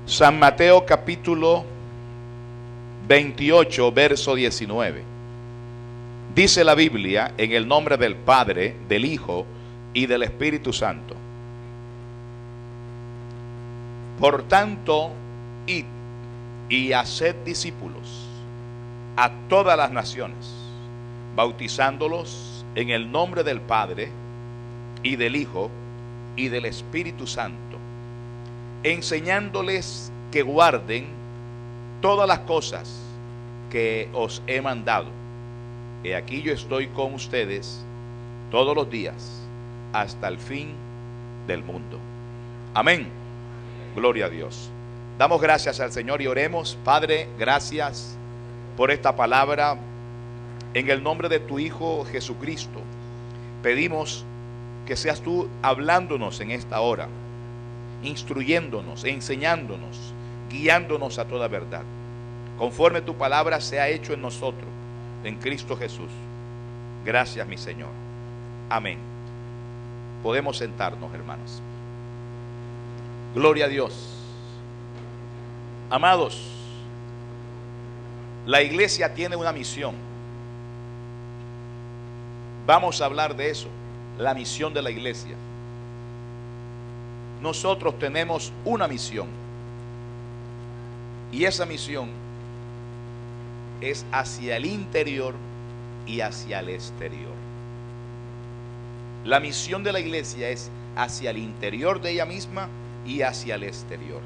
San Mateo capítulo 28, verso 19. Dice la Biblia, en el nombre del Padre, del Hijo y del Espíritu Santo. Por tanto, id y haced discípulos a todas las naciones, bautizándolos en el nombre del Padre y del Hijo y del Espíritu Santo, enseñándoles que guarden todas las cosas que os he mandado. He aquí yo estoy con ustedes todos los días hasta el fin del mundo. Amén. Gloria a Dios. Damos gracias al Señor y oremos. Padre, gracias por esta palabra. En el nombre de tu Hijo Jesucristo, pedimos que seas tú hablándonos en esta hora, instruyéndonos, enseñándonos, guiándonos a toda verdad. Conforme tu palabra sea hecho en nosotros, en Cristo Jesús. Gracias, mi Señor. Amén. Podemos sentarnos, hermanos. Gloria a Dios. Amados, la iglesia tiene una misión. Vamos a hablar de eso, la misión de la iglesia. Nosotros tenemos una misión, y esa misión es hacia el interior y hacia el exterior. La misión de la iglesia es hacia el interior de ella misma y hacia el exterior.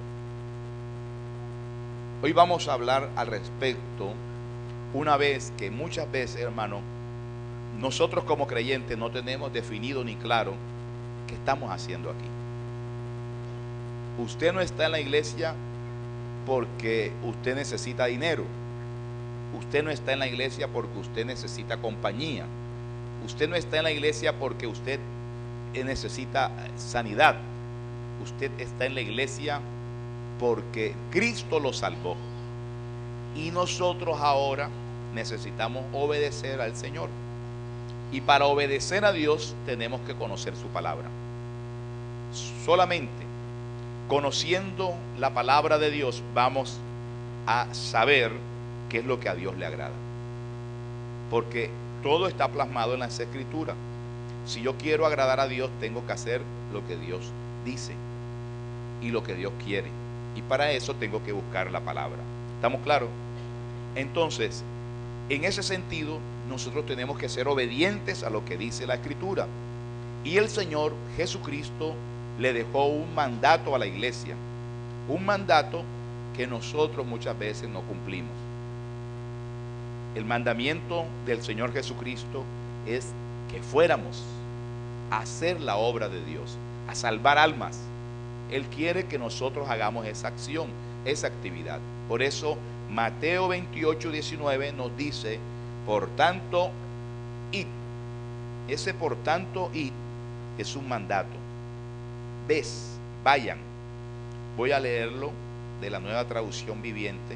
Hoy vamos a hablar al respecto, una vez que muchas veces, hermano, nosotros como creyentes no tenemos definido ni claro qué estamos haciendo aquí. Usted no está en la iglesia porque usted necesita dinero. Usted no está en la iglesia porque usted necesita compañía. Usted no está en la iglesia porque usted necesita sanidad. Usted está en la iglesia porque Cristo lo salvó. Y nosotros ahora necesitamos obedecer al Señor. Y para obedecer a Dios tenemos que conocer su palabra. Solamente conociendo la palabra de Dios vamos a saber qué es lo que a Dios le agrada. Porque todo está plasmado en las Escrituras. Si yo quiero agradar a Dios, tengo que hacer lo que Dios dice y lo que Dios quiere. Y para eso tengo que buscar la palabra. ¿Estamos claros? Entonces, en ese sentido, nosotros tenemos que ser obedientes a lo que dice la Escritura. Y el Señor Jesucristo le dejó un mandato a la iglesia. Un mandato que nosotros muchas veces no cumplimos. El mandamiento del Señor Jesucristo es que fuéramos a hacer la obra de Dios, a salvar almas. Él quiere que nosotros hagamos esa acción, esa actividad. Por eso Mateo 28, 19 nos dice, por tanto, id. Ese por tanto, id es un mandato. Vayan. Voy a leerlo de la Nueva Traducción Viviente,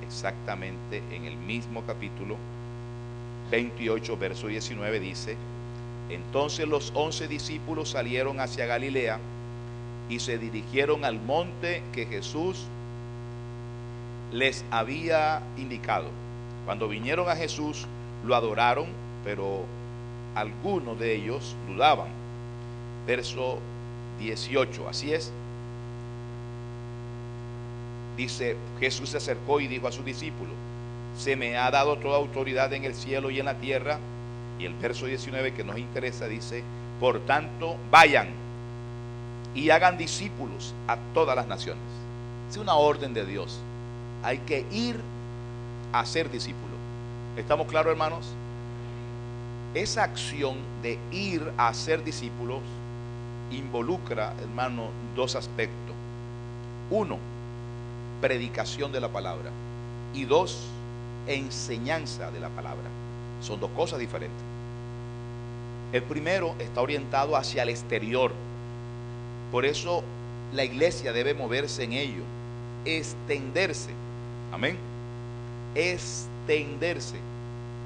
exactamente en el mismo capítulo 28, verso 19 dice, entonces los 11 discípulos salieron hacia Galilea y se dirigieron al monte que Jesús les había indicado. Cuando vinieron a Jesús, lo adoraron, pero algunos de ellos dudaban. Verso 18, así es. Dice, Jesús se acercó y dijo a sus discípulos, se me ha dado toda autoridad en el cielo y en la tierra. Y el verso 19 que nos interesa dice, por tanto, vayan y hagan discípulos a todas las naciones. Es una orden de Dios. Hay que ir a ser discípulos. ¿Estamos claros, hermanos? Esa acción de ir a ser discípulos involucra, hermano, dos aspectos. Uno, predicación de la palabra. Y dos, enseñanza de la palabra. Son dos cosas diferentes. El primero está orientado hacia el exterior. Por eso la iglesia debe moverse en ello, extenderse. Amén. Extenderse.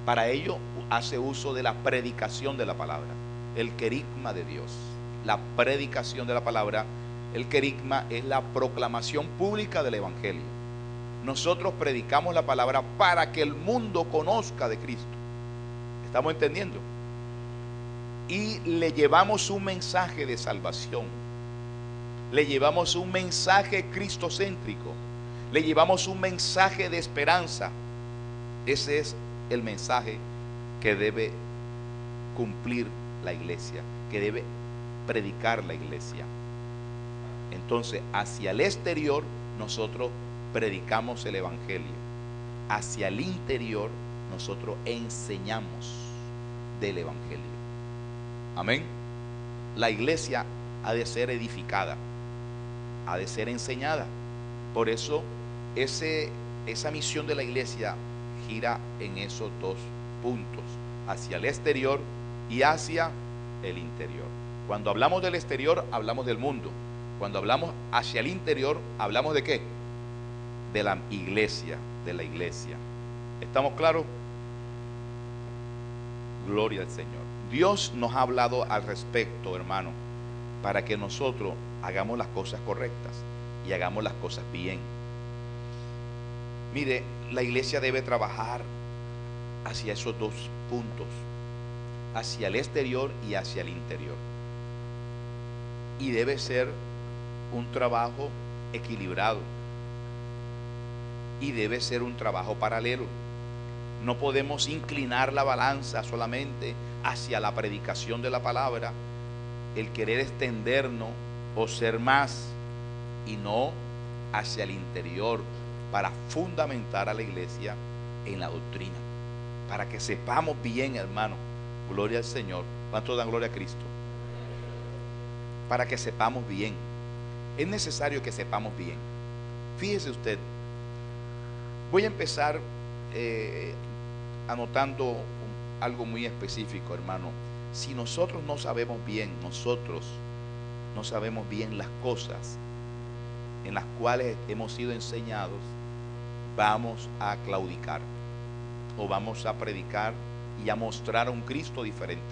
Para ello hace uso de la predicación de la palabra, el querigma de Dios. La predicación de la palabra El querigma es la proclamación pública del evangelio. Nosotros predicamos la palabra para que el mundo conozca de Cristo. ¿Estamos entendiendo? Y le llevamos un mensaje de salvación. Le llevamos un mensaje cristocéntrico. Le llevamos un mensaje de esperanza. Ese es el mensaje que debe cumplir la iglesia, que debe predicar la iglesia. Entonces, hacia el exterior nosotros predicamos el evangelio. Hacia el interior nosotros enseñamos del evangelio. Amén. La iglesia ha de ser edificada, ha de ser enseñada. Por eso esa misión de la iglesia gira en esos dos puntos, hacia el exterior y hacia el interior. Cuando hablamos del exterior, hablamos del mundo. Cuando hablamos hacia el interior, hablamos de ¿qué? De la iglesia, de la iglesia. ¿Estamos claros? Gloria al Señor. Dios nos ha hablado al respecto, hermano, para que nosotros hagamos las cosas correctas y hagamos las cosas bien. Mire, la iglesia debe trabajar hacia esos dos puntos, hacia el exterior y hacia el interior. Y debe ser un trabajo equilibrado. Y debe ser un trabajo paralelo. No podemos inclinar la balanza solamente hacia la predicación de la palabra, el querer extendernos o ser más, y no hacia el interior para fundamentar a la iglesia en la doctrina, para que sepamos bien, hermano. Gloria al Señor. ¿Cuántos dan gloria a Cristo? Para que sepamos bien. Es necesario que sepamos bien. Fíjese usted, voy a empezar anotando algo muy específico, hermano. Si nosotros no sabemos bien, nosotros no sabemos bien las cosas en las cuales hemos sido enseñados, vamos a claudicar o vamos a predicar y a mostrar a un Cristo diferente.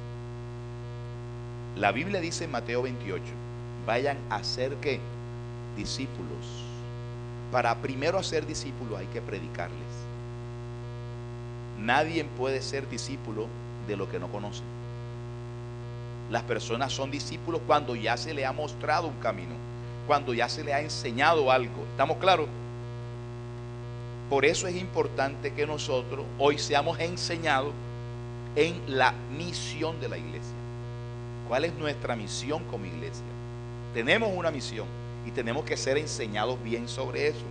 La Biblia dice en Mateo 28, vayan a ser ¿qué? Discípulos. Para primero hacer discípulos hay que predicarles. Nadie puede ser discípulo de lo que no conoce. Las personas son discípulos cuando ya se le ha mostrado un camino, cuando ya se le ha enseñado algo. ¿Estamos claros? Por eso es importante que nosotros hoy seamos enseñados en la misión de la iglesia. ¿Cuál es nuestra misión como iglesia? Tenemos una misión y tenemos que ser enseñados bien sobre eso.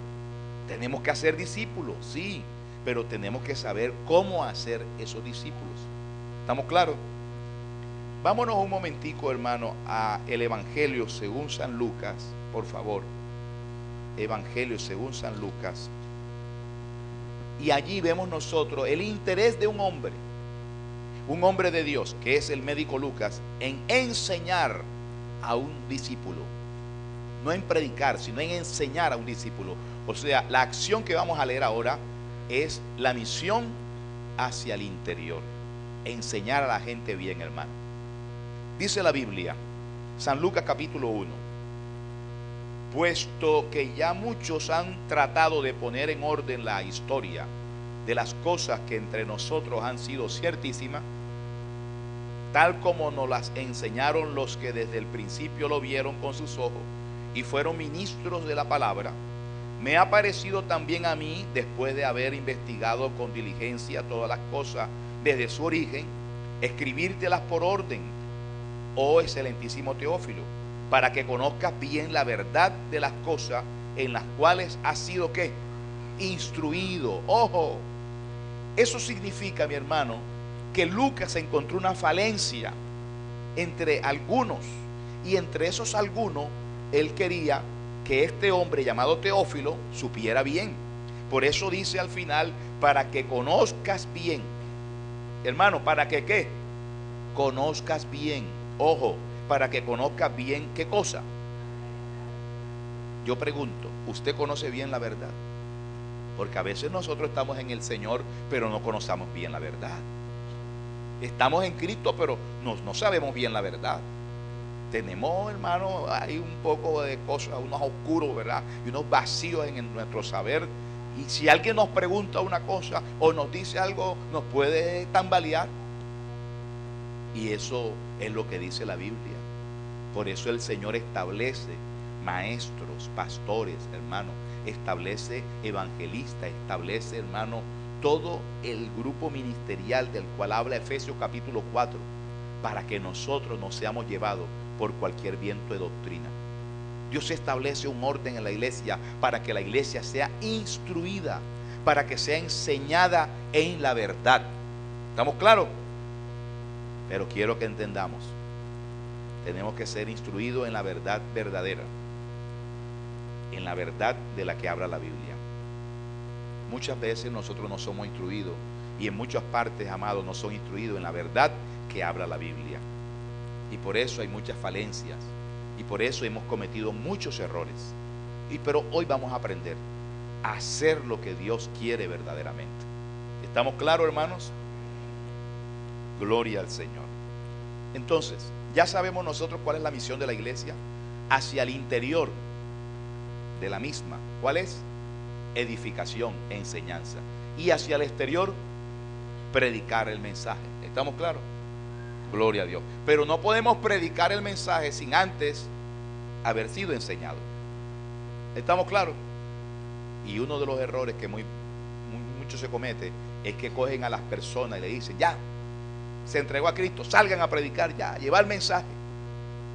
Tenemos que hacer discípulos, sí, pero tenemos que saber cómo hacer esos discípulos. ¿Estamos claros? Vámonos un momentico, hermano, a el Evangelio según San Lucas, por favor. Evangelio según San Lucas. Y allí vemos nosotros el interés de un hombre de Dios, que es el médico Lucas, en enseñar a un discípulo. No en predicar, sino en enseñar a un discípulo. O sea, la acción que vamos a leer ahora es la misión hacia el interior. Enseñar a la gente bien, hermano. Dice la Biblia, San Lucas capítulo 1, puesto que ya muchos han tratado de poner en orden la historia de las cosas que entre nosotros han sido ciertísimas, tal como nos las enseñaron los que desde el principio lo vieron con sus ojos y fueron ministros de la palabra, me ha parecido también a mí, después de haber investigado con diligencia todas las cosas desde su origen, escribírtelas por orden, oh excelentísimo Teófilo, para que conozcas bien la verdad de las cosas en las cuales has sido ¿qué? Instruido. Ojo, eso significa, mi hermano, que Lucas encontró una falencia entre algunos, y entre esos algunos él quería que este hombre llamado Teófilo supiera bien. Por eso dice al final, para que conozcas bien, hermano, para que ¿qué? Conozcas bien. Ojo, para que conozcas bien ¿qué cosa? Yo pregunto, ¿usted conoce bien la verdad? Porque a veces nosotros estamos en el Señor, pero no conocemos bien la verdad. Estamos en Cristo, pero no sabemos bien la verdad. Tenemos, hermano, hay un poco de cosas, unos oscuros, ¿verdad? Y unos vacíos en nuestro saber. Y si alguien nos pregunta una cosa o nos dice algo, nos puede tambalear. Y eso es lo que dice la Biblia. Por eso el Señor establece maestros, pastores, hermano, establece evangelistas, establece, hermano, todo el grupo ministerial del cual habla Efesios capítulo 4, para que nosotros no seamos llevados por cualquier viento de doctrina. Dios establece un orden en la iglesia para que la iglesia sea instruida, para que sea enseñada en la verdad. ¿Estamos claros? Pero quiero que entendamos, tenemos que ser instruidos en la verdad verdadera, en la verdad de la que habla la Biblia. Muchas veces nosotros no somos instruidos, y en muchas partes, amados, no son instruidos en la verdad que habla la Biblia. Y por eso hay muchas falencias, y por eso hemos cometido muchos errores. Pero hoy vamos a aprender a hacer lo que Dios quiere verdaderamente. ¿Estamos claros, hermanos? Gloria al Señor. Entonces, ya sabemos nosotros cuál es la misión de la iglesia hacia el interior de la misma. ¿Cuál es? Edificación, enseñanza. Y hacia el exterior, predicar el mensaje. ¿Estamos claros? Gloria a Dios. Pero no podemos predicar el mensaje sin antes haber sido enseñado. ¿Estamos claros? Y uno de los errores que mucho se comete es que cogen a las personas y le dicen, ya, se entregó a Cristo, salgan a predicar ya, llevar el mensaje.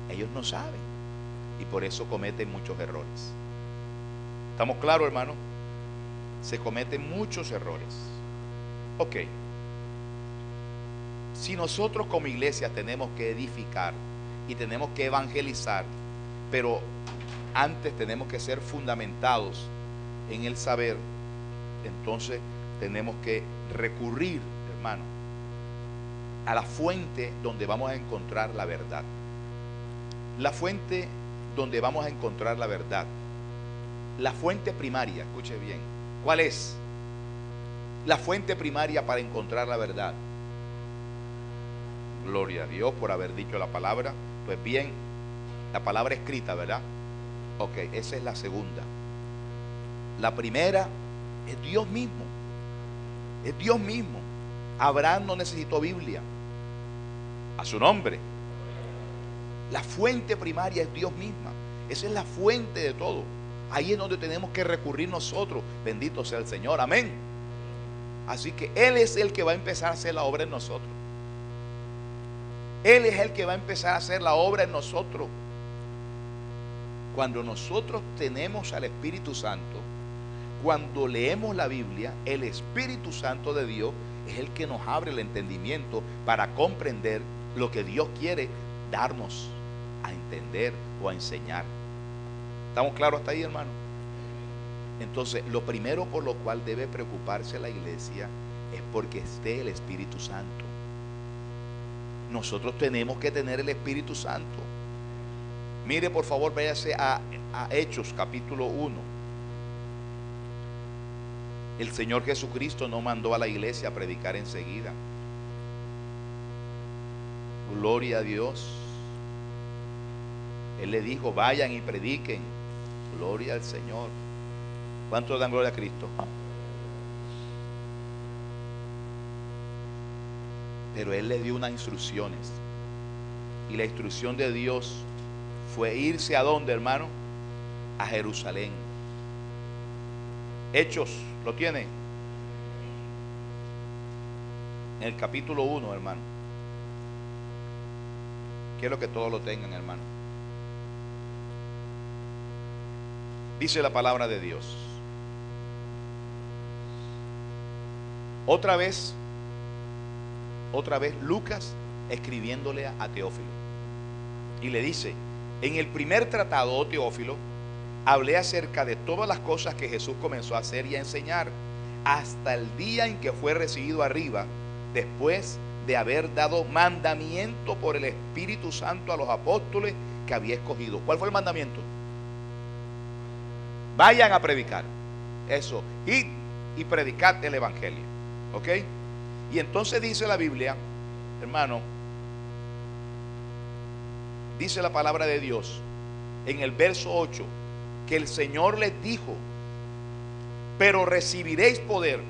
Ellos no saben, y por eso cometen muchos errores. ¿Estamos claros, hermano? Se cometen muchos errores. Ok. Si nosotros como iglesia tenemos que edificar y tenemos que evangelizar, pero antes tenemos que ser fundamentados en el saber, entonces tenemos que recurrir, hermano, a la fuente donde vamos a encontrar la verdad. La fuente donde vamos a encontrar la verdad. La fuente primaria, escuche bien. ¿Cuál es? La fuente primaria para encontrar la verdad. Gloria a Dios por haber dicho la palabra. Pues bien, la palabra escrita, ¿verdad? Ok, esa es la segunda. La primera es Dios mismo. Es Dios mismo. Abraham no necesitó Biblia. A su nombre. La fuente primaria es Dios misma. Esa es la fuente de todo. Ahí es donde tenemos que recurrir nosotros. Bendito sea el Señor. Amén. Así que Él es el que va a empezar a hacer la obra en nosotros. Él es el que va a empezar a hacer la obra en nosotros. Cuando nosotros tenemos al Espíritu Santo, cuando leemos la Biblia, el Espíritu Santo de Dios es el que nos abre el entendimiento para comprender lo que Dios quiere darnos a entender o a enseñar. ¿Estamos claros hasta ahí, hermano? Entonces, lo primero por lo cual debe preocuparse la iglesia es porque esté el Espíritu Santo. Nosotros tenemos que tener el Espíritu Santo. Mire, por favor, váyase a Hechos capítulo 1. El Señor Jesucristo no mandó a la iglesia a predicar enseguida. Gloria a Dios. Él le dijo, vayan y prediquen. Gloria al Señor. ¿Cuántos dan gloria a Cristo? Pero Él le dio unas instrucciones. Y la instrucción de Dios fue irse ¿a dónde, hermano? A Jerusalén. Hechos, ¿lo tiene? En el capítulo 1, hermano. Quiero que todos lo tengan, hermano. Dice la palabra de Dios. Otra vez Lucas escribiéndole a Teófilo. Y le dice, en el primer tratado, oh Teófilo, hablé acerca de todas las cosas que Jesús comenzó a hacer y a enseñar hasta el día en que fue recibido arriba, después de haber dado mandamiento por el Espíritu Santo a los apóstoles que había escogido. ¿Cuál fue el mandamiento? Vayan a predicar. Eso, id y predicad el Evangelio. ¿Ok? Y entonces dice la Biblia, hermano, dice la palabra de Dios en el verso 8, que el Señor les dijo: pero recibiréis poder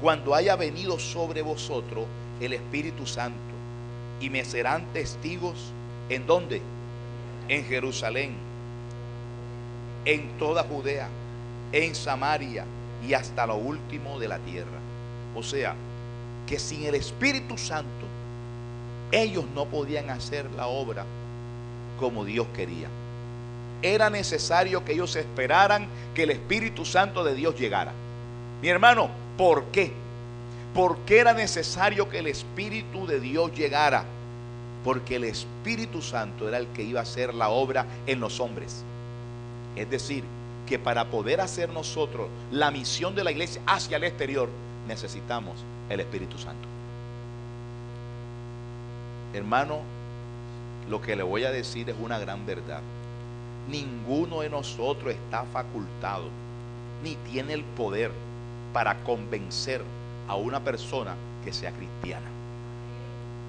cuando haya venido sobre vosotros el Espíritu Santo, y me serán testigos. ¿En dónde? En Jerusalén, en toda Judea, en Samaria y hasta lo último de la tierra. O sea, que sin el Espíritu Santo ellos no podían hacer la obra como Dios quería. Era necesario que ellos esperaran que el Espíritu Santo de Dios llegara. Mi hermano, ¿por qué? ¿Por qué era necesario que el Espíritu de Dios llegara? Porque el Espíritu Santo era el que iba a hacer la obra en los hombres. Es decir, que para poder hacer nosotros la misión de la iglesia hacia el exterior, necesitamos el Espíritu Santo. Hermano, lo que le voy a decir es una gran verdad. Ninguno de nosotros está facultado ni tiene el poder para convencer a una persona que sea cristiana.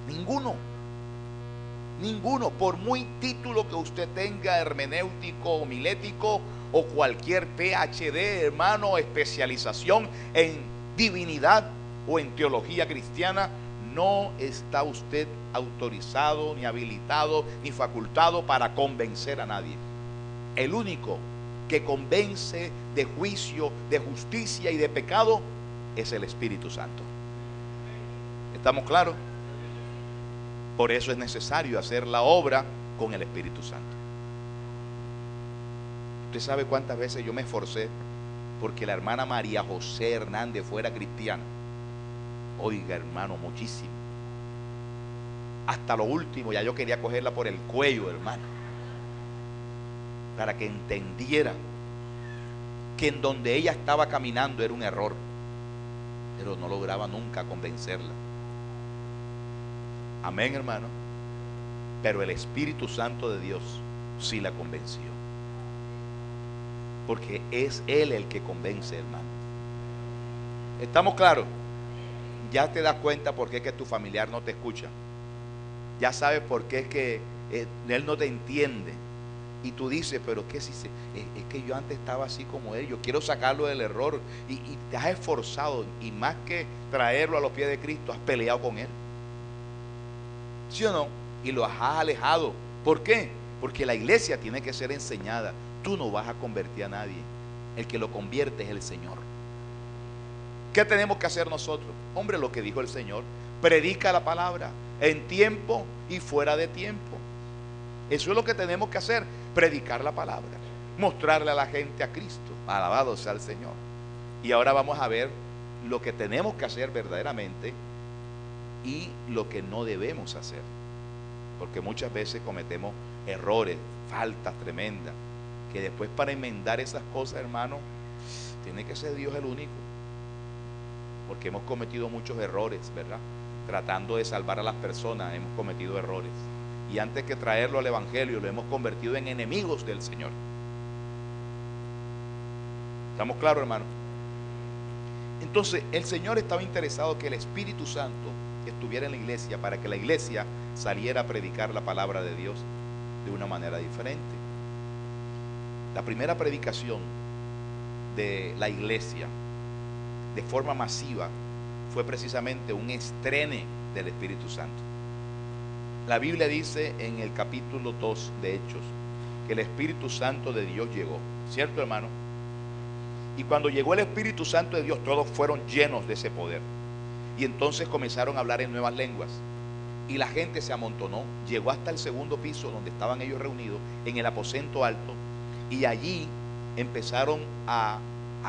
Ninguno. Ninguno, por muy título que usted tenga, hermenéutico, homilético o cualquier PhD, hermano, especialización en divinidad o en teología cristiana, no está usted autorizado, ni habilitado, ni facultado para convencer a nadie. El único que convence de juicio, de justicia y de pecado es el Espíritu Santo. ¿Estamos claros? Por eso es necesario hacer la obra con el Espíritu Santo. Usted sabe cuántas veces yo me esforcé porque la hermana María José Hernández fuera cristiana. Oiga, hermano, muchísimo. Hasta lo último ya yo quería cogerla por el cuello, hermano, para que entendiera que en donde ella estaba caminando era un error, pero no lograba nunca convencerla. Amén, hermano. Pero el Espíritu Santo de Dios sí la convenció, porque es Él el que convence, hermano. ¿Estamos claros? Ya te das cuenta por qué es que tu familiar no te escucha. Ya sabes por qué es que él no te entiende. Y tú dices, pero es que, es que yo antes estaba así como él, yo quiero sacarlo del error. Y te has esforzado, y más que traerlo a los pies de Cristo, has peleado con él. ¿Sí o no? Y lo has alejado. ¿Por qué? Porque la iglesia tiene que ser enseñada. Tú no vas a convertir a nadie. El que lo convierte es el Señor. ¿Qué tenemos que hacer nosotros? Hombre, lo que dijo el Señor: predica la palabra en tiempo y fuera de tiempo. Eso es lo que tenemos que hacer: predicar la palabra, mostrarle a la gente a Cristo. Alabado sea el Señor. Y ahora vamos a ver lo que tenemos que hacer verdaderamente y lo que no debemos hacer, porque muchas veces cometemos errores, faltas tremendas, que después para enmendar esas cosas, hermano, tiene que ser Dios el único, porque hemos cometido muchos errores, ¿verdad? Tratando de salvar a las personas hemos cometido errores, y antes que traerlo al Evangelio lo hemos convertido en enemigos del Señor. ¿Estamos claros, hermano? Entonces el Señor estaba interesado que el Espíritu Santo estuviera en la iglesia, para que la iglesia saliera a predicar la palabra de Dios de una manera diferente. La primera predicación de la iglesia de forma masiva fue precisamente un estrene del Espíritu Santo. La Biblia dice en el capítulo 2 de Hechos que el Espíritu Santo de Dios llegó, ¿cierto, hermano? Y cuando llegó el Espíritu Santo de Dios, todos fueron llenos de ese poder. Y entonces comenzaron a hablar en nuevas lenguas. Y la gente se amontonó. Llegó hasta el segundo piso donde estaban ellos reunidos, en el aposento alto. Y allí empezaron a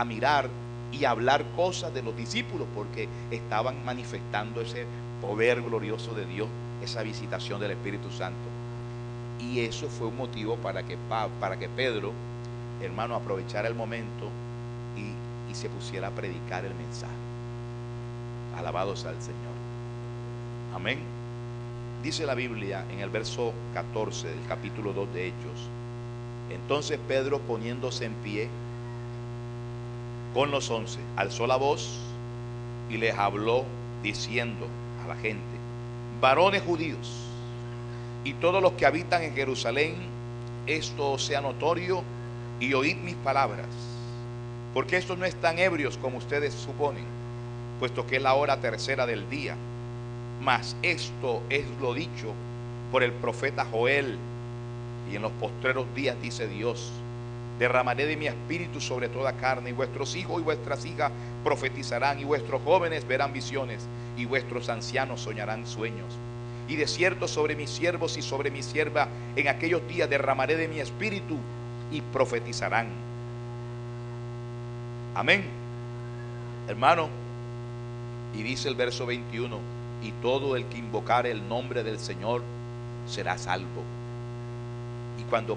mirar y a hablar cosas de los discípulos, porque estaban manifestando ese poder glorioso de Dios, esa visitación del Espíritu Santo. Y eso fue un motivo para que Pedro, hermano, aprovechara el momento y se pusiera a predicar el mensaje. Alabados al Señor. Amén. Dice la Biblia en el verso 14 del capítulo 2 de Hechos: entonces Pedro, poniéndose en pie con los 11, alzó la voz y les habló diciendo a la gente: varones judíos y todos los que habitan en Jerusalén, esto os sea notorio, y oíd mis palabras, porque estos no están ebrios como ustedes suponen, puesto que es la hora tercera del día. Mas esto es lo dicho por el profeta Joel: y en los postreros días, dice Dios, derramaré de mi espíritu sobre toda carne, y vuestros hijos y vuestras hijas profetizarán, y vuestros jóvenes verán visiones, y vuestros ancianos soñarán sueños. Y de cierto sobre mis siervos y sobre mi sierva en aquellos días derramaré de mi espíritu, y profetizarán. Amén, hermano. Y dice el verso 21: y todo el que invocare el nombre del Señor será salvo. Y cuando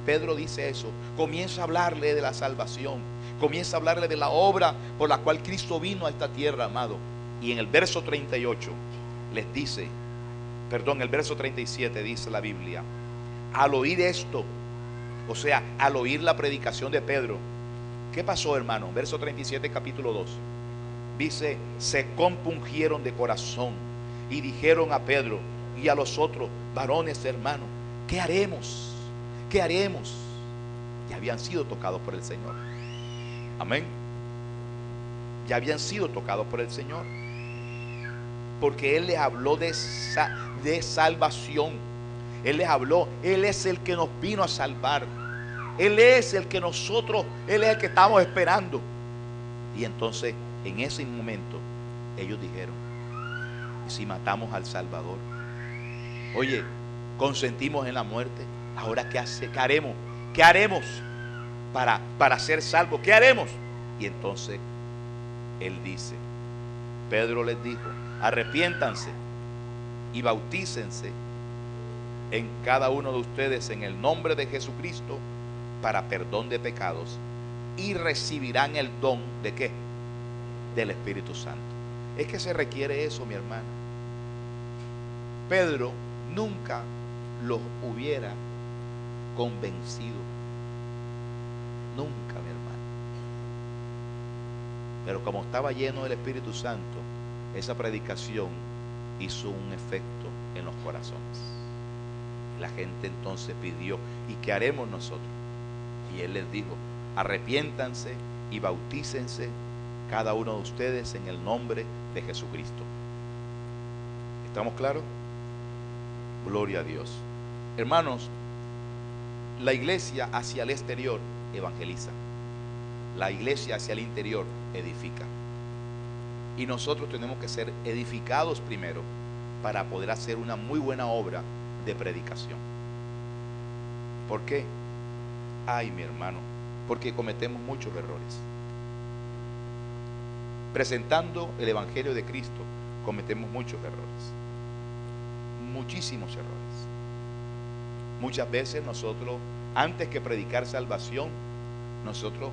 Pedro dice eso, comienza a hablarle de la salvación, comienza a hablarle de la obra por la cual Cristo vino a esta tierra, amado. Y en el verso 38 les dice, el verso 37 dice la Biblia: al oír esto, o sea, al oír la predicación de Pedro, ¿qué pasó, hermano? Verso 37, capítulo 2. Dice: se compungieron de corazón y dijeron a Pedro y a los otros varones, hermanos, ¿qué haremos? ¿Qué haremos? Ya habían sido tocados por el Señor. Amén. Ya habían sido tocados por el Señor, porque Él les habló de salvación. Él les habló. Él es el que nos vino a salvar. Él es el que Él es el que estamos esperando. Y entonces, en ese momento, ellos dijeron: ¿y si matamos al Salvador? Oye, consentimos en la muerte. Ahora, ¿qué haremos? ¿Qué haremos para ser salvos? ¿Qué haremos? Y entonces Pedro les dijo: arrepiéntanse y bautícense en cada uno de ustedes en el nombre de Jesucristo para perdón de pecados, y recibirán el don ¿de qué? Del Espíritu Santo. Es que se requiere eso, mi hermano. Pedro nunca los hubiera convencido, nunca, mi hermano. Pero como estaba lleno del Espíritu Santo, esa predicación hizo un efecto en los corazones. La gente entonces pidió: ¿y qué haremos nosotros? Y él les dijo: arrepiéntanse y bautícense cada uno de ustedes en el nombre de Jesucristo. ¿Estamos claros? Gloria a Dios. Hermanos, la iglesia hacia el exterior evangeliza, la iglesia hacia el interior edifica. Y nosotros tenemos que ser edificados primero para poder hacer una muy buena obra de predicación. ¿Por qué? Ay, mi hermano, porque cometemos muchos errores. Presentando el Evangelio de Cristo, cometemos muchos errores, muchísimos errores. Muchas veces nosotros, antes que predicar salvación, nosotros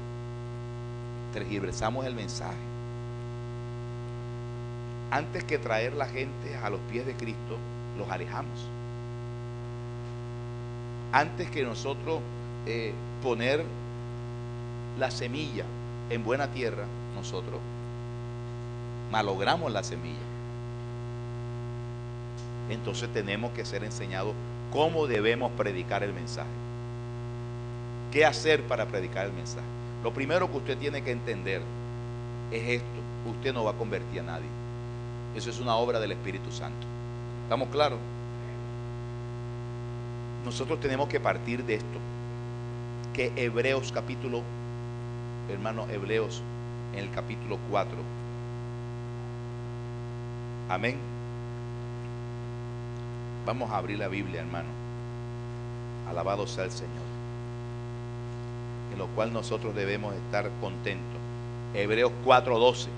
tergiversamos el mensaje. Antes que traer la gente a los pies de Cristo, los alejamos. Antes que nosotros poner la semilla en buena tierra, nosotros malogramos la semilla. Entonces tenemos que ser enseñados cómo debemos predicar el mensaje. ¿Qué hacer para predicar el mensaje? Lo primero que usted tiene que entender es esto: usted no va a convertir a nadie. Eso es una obra del Espíritu Santo. ¿Estamos claros? Nosotros tenemos que partir de esto, que Hebreos capítulo, hermano, Hebreos en el capítulo 4. Amén. Vamos a abrir la Biblia, hermano. Alabado sea el Señor, en lo cual nosotros debemos estar contentos. Hebreos 4:12.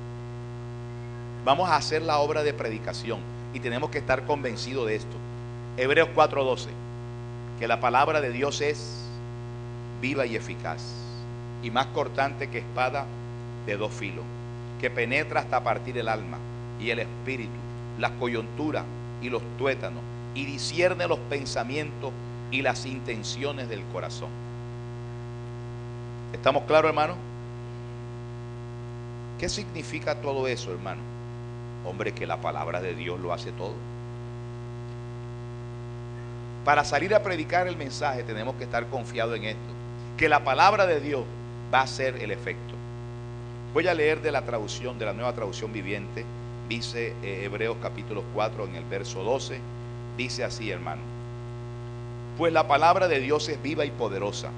Vamos a hacer la obra de predicación y tenemos que estar convencidos de esto. Hebreos 4:12. Que la palabra de Dios es viva y eficaz, y más cortante que espada de dos filos, que penetra hasta partir el alma y el espíritu, las coyunturas y los tuétanos, y discierne los pensamientos y las intenciones del corazón. ¿Estamos claros, hermano? ¿Qué significa todo eso, hermano? Hombre, que la palabra de Dios lo hace todo. Para salir a predicar el mensaje tenemos que estar confiados en esto, que la palabra de Dios va a hacer el efecto. Voy a leer de la traducción, de la Nueva Traducción Viviente. Dice Hebreos capítulo 4 en el verso 12. Dice así, hermano: pues la palabra de Dios es viva y poderosa,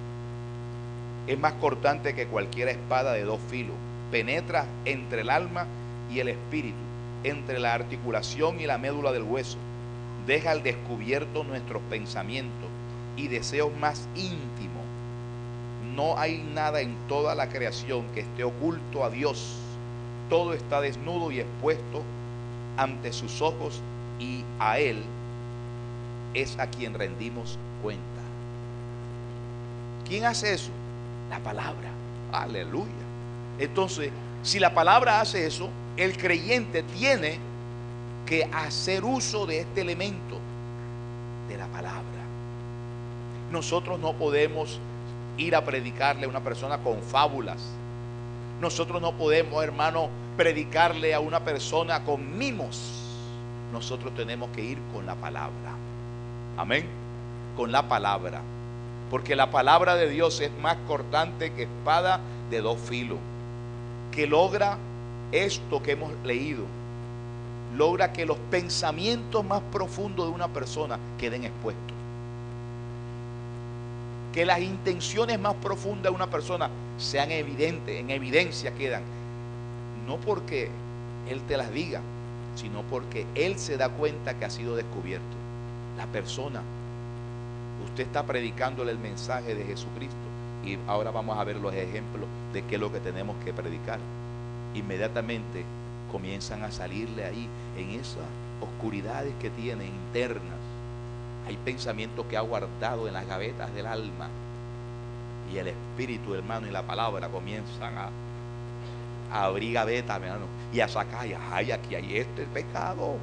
es más cortante que cualquier espada de dos filos, penetra entre el alma y el espíritu, entre la articulación y la médula del hueso, deja al descubierto nuestros pensamientos y deseos más íntimos. No hay nada en toda la creación que esté oculto a Dios. Todo está desnudo y expuesto ante sus ojos, y a Él es a quien rendimos cuenta. ¿Quién hace eso? La palabra. Aleluya. Entonces, si la palabra hace eso, el creyente tiene que hacer uso de este elemento de la palabra. Nosotros no podemos ir a predicarle a una persona con fábulas. Nosotros no podemos, hermano, predicarle a una persona con mimos. Nosotros tenemos que ir con la palabra. Amén. Con la palabra. Porque la palabra de Dios es más cortante que espada de dos filos, que logra esto que hemos leído. Logra que los pensamientos más profundos de una persona queden expuestos. Que las intenciones más profundas de una persona sean evidentes, en evidencia quedan. No porque Él te las diga, sino porque Él se da cuenta que ha sido descubierto. La persona, usted está predicándole el mensaje de Jesucristo, y ahora vamos a ver los ejemplos de qué es lo que tenemos que predicar. Inmediatamente comienzan a salirle ahí, en esas oscuridades que tiene internas. Hay pensamientos que ha guardado en las gavetas del alma, y el Espíritu, hermano, y la palabra comienzan a abrir gavetas, hermano, y a sacar. Ay, aquí hay este pecado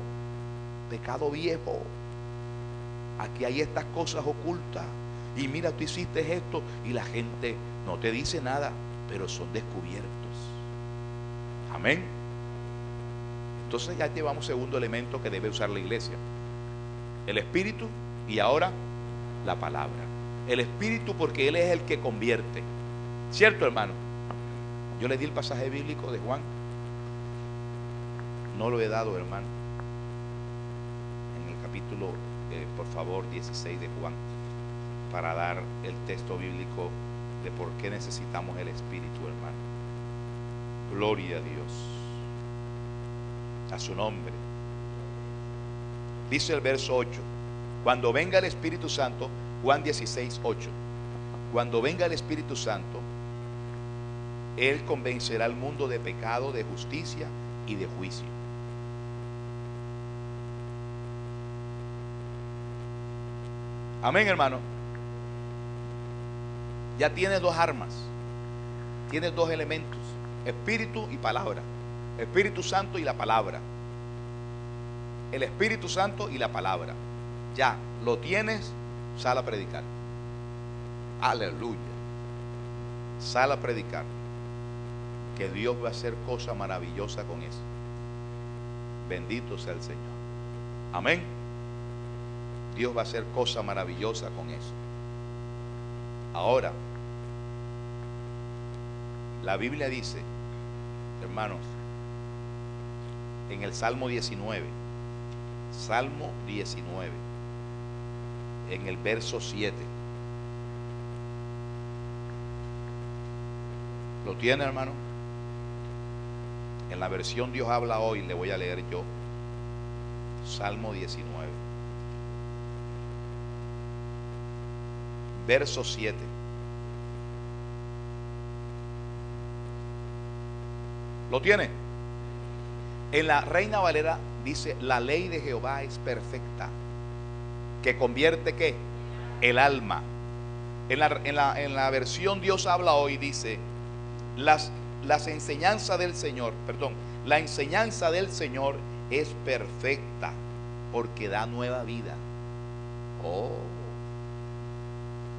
viejo, aquí hay estas cosas ocultas, y mira, tú hiciste esto, y la gente no te dice nada, pero son descubiertos. Amén. Entonces ya llevamos segundo elemento que debe usar la iglesia: el Espíritu, y ahora la palabra. El Espíritu, porque Él es el que convierte. ¿Cierto, hermano? Yo le di el pasaje bíblico de Juan. No lo he dado, hermano. En el capítulo, por favor, 16 de Juan, para dar el texto bíblico de por qué necesitamos el Espíritu, hermano. Gloria a Dios. A su nombre. Dice el verso 8: cuando venga el Espíritu Santo, Juan 16, 8. Cuando venga el Espíritu Santo, Él convencerá al mundo de pecado, de justicia y de juicio. Amén, hermano. Ya tienes dos armas, tienes dos elementos: Espíritu y palabra. Espíritu Santo y la palabra. El Espíritu Santo y la palabra. Ya lo tienes, sal a predicar. Aleluya. Sal a predicar, que Dios va a hacer cosa maravillosa con eso. Bendito sea el Señor. Amén. Dios va a hacer cosa maravillosa con eso. Ahora, la Biblia dice, hermanos, en el Salmo 19, Salmo 19, en el verso 7. ¿Lo tiene, hermano? En la versión Dios habla hoy le voy a leer yo. Salmo 19, verso 7. ¿Lo tiene? En la Reina Valera dice: la ley de Jehová es perfecta, que convierte ¿qué? El alma. En la versión Dios habla hoy dice: las enseñanzas del Señor, perdón, la enseñanza del Señor es perfecta, porque da nueva vida. Oh,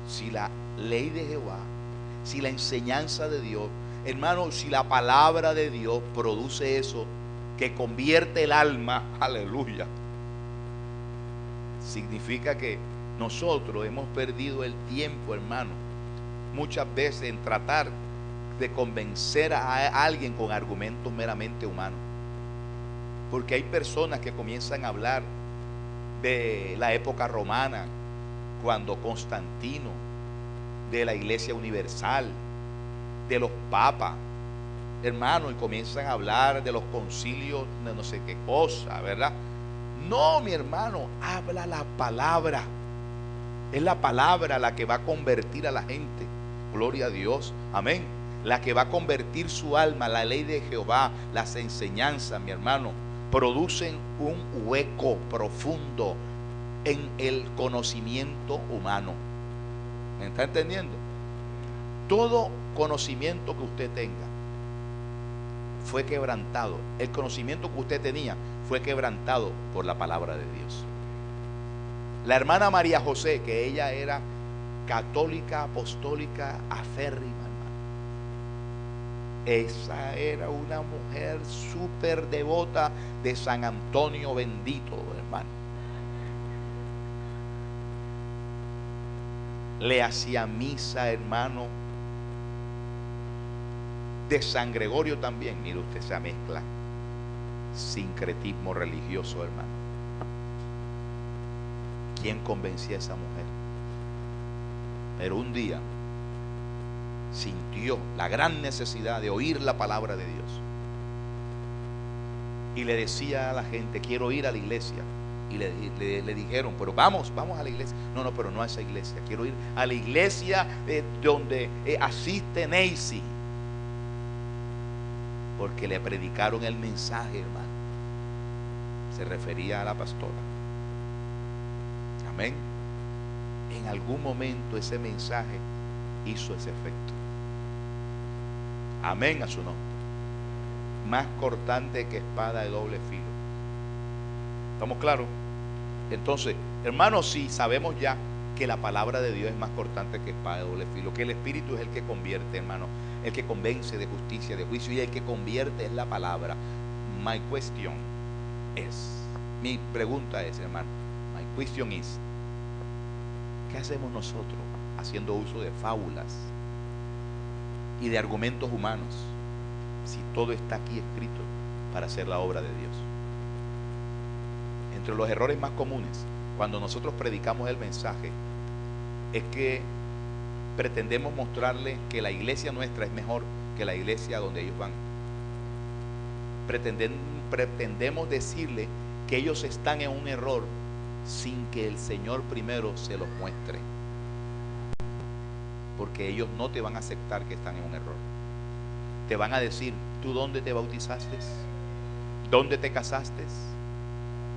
si la ley de Jehová, si la enseñanza de Dios, hermano, si la palabra de Dios produce eso, que convierte el alma, aleluya, significa que Nosotros hemos perdido el tiempo, hermano, muchas veces en tratar de convencer a alguien con argumentos meramente humanos. Porque hay personas que comienzan a hablar de la época romana, cuando Constantino, de la Iglesia Universal, de los papas, hermano, y comienzan a hablar de los concilios de no sé qué cosa, ¿verdad? No, mi hermano, habla la palabra. Es la palabra la que va a convertir a la gente. Gloria a Dios, amén. La que va a convertir su alma. La ley de Jehová, las enseñanzas, mi hermano, producen un hueco profundo en el conocimiento humano. ¿Me está entendiendo? Todo conocimiento que usted tenga fue quebrantado. El conocimiento que usted tenía fue quebrantado por la palabra de Dios. La hermana María José, que ella era católica, apostólica, aférrima, hermano. Esa era una mujer súper devota de San Antonio bendito, hermano. Le hacía misa, hermano, de San Gregorio también. Mire usted esa mezcla, sincretismo religioso, hermano. ¿Quién convencía a esa mujer? Pero un día sintió la gran necesidad de oír la palabra de Dios y le decía a la gente: quiero ir a la iglesia. Y le dijeron: pero vamos a la iglesia. No, pero no a esa iglesia. Quiero ir a la iglesia donde asiste Nancy. Porque le predicaron el mensaje, hermano. Se refería a la pastora. Amén. En algún momento ese mensaje hizo ese efecto. Amén a su nombre. Más cortante que espada de doble filo. ¿Estamos claros? Entonces, hermanos, si sabemos ya que la palabra de Dios es más cortante que espada de doble filo, que el Espíritu es el que convierte, hermano, el que convence de justicia, de juicio, y el que convierte es la palabra. Mi pregunta es, hermano, my question is, ¿qué hacemos nosotros haciendo uso de fábulas y de argumentos humanos si todo está aquí escrito para hacer la obra de Dios? Entre los errores más comunes cuando nosotros predicamos el mensaje es que pretendemos mostrarle que la iglesia nuestra es mejor que la iglesia donde ellos van. Pretendemos decirle que ellos están en un error sin que el Señor primero se los muestre, porque ellos no te van a aceptar que están en un error. Te van a decir: ¿tú dónde te bautizaste? ¿Dónde te casaste?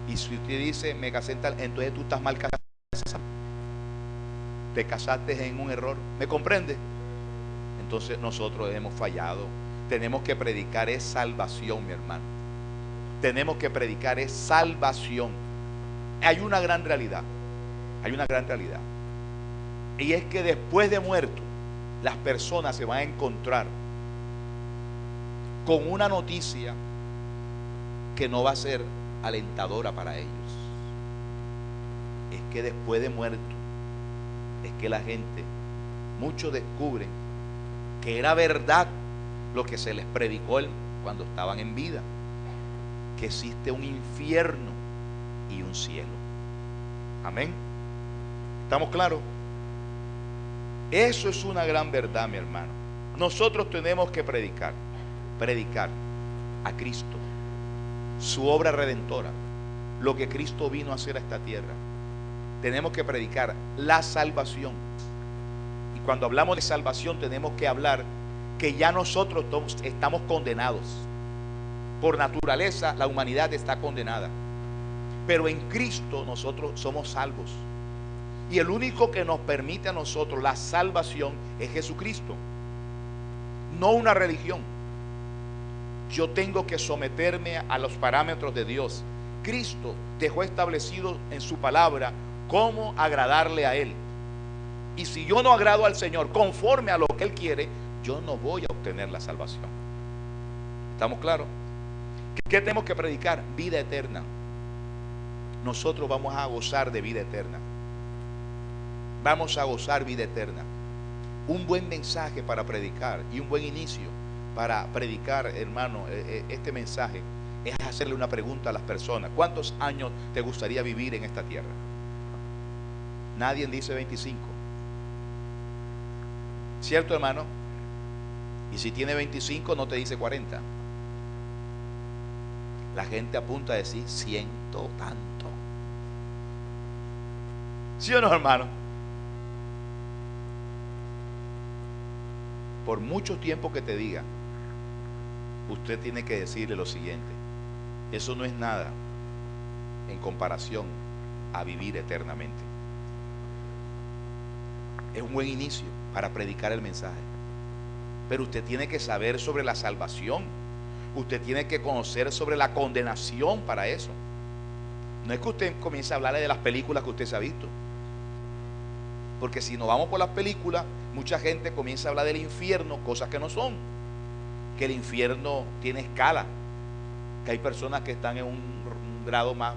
Y si usted dice: me casé en tal, entonces tú estás mal casado. Te casaste en un error. ¿Me comprende? Entonces nosotros hemos fallado. Tenemos que predicar es salvación, mi hermano. Tenemos que predicar es salvación. Hay una gran realidad. Hay una gran realidad. Y es que después de muerto, las personas se van a encontrar con una noticia que no va a ser alentadora para ellos. Es que después de muerto, es que la gente, muchos descubren que era verdad lo que se les predicó cuando estaban en vida, que existe un infierno y un cielo. Amén. ¿Estamos claros? Eso es una gran verdad, mi hermano. Nosotros tenemos que predicar a Cristo, su obra redentora, lo que Cristo vino a hacer a esta tierra. Tenemos que predicar la salvación. Y cuando hablamos de salvación, tenemos que hablar que ya nosotros estamos condenados. Por naturaleza, la humanidad está condenada. Pero en Cristo nosotros somos salvos. Y el único que nos permite a nosotros la salvación es Jesucristo. No una religión. Yo tengo que someterme a los parámetros de Dios. Cristo dejó establecido en su palabra cómo agradarle a Él. Y si yo no agrado al Señor conforme a lo que Él quiere, yo no voy a obtener la salvación. ¿Estamos claros? ¿Qué tenemos que predicar? Vida eterna. Nosotros vamos a gozar de vida eterna. vamos a gozar vida eterna. Un buen mensaje para predicar y un buen inicio para predicar, hermano, este mensaje es hacerle una pregunta a las personas. ¿Cuántos años te gustaría vivir en esta tierra? Nadie dice 25. ¿Cierto, hermano? Y si tiene 25 no te dice 40. La gente apunta a decir 100 tanto. ¿Sí o no, hermano? Por mucho tiempo que te diga, usted tiene que decirle lo siguiente: eso no es nada en comparación a vivir eternamente. Es un buen inicio para predicar el mensaje, pero usted tiene que saber sobre la salvación. Usted tiene que conocer sobre la condenación para eso. No es que usted comience a hablarle de las películas que usted se ha visto, porque si nos vamos por las películas, mucha gente comienza a hablar del infierno, cosas que no son. Que el infierno tiene escala, que hay personas que están en un grado más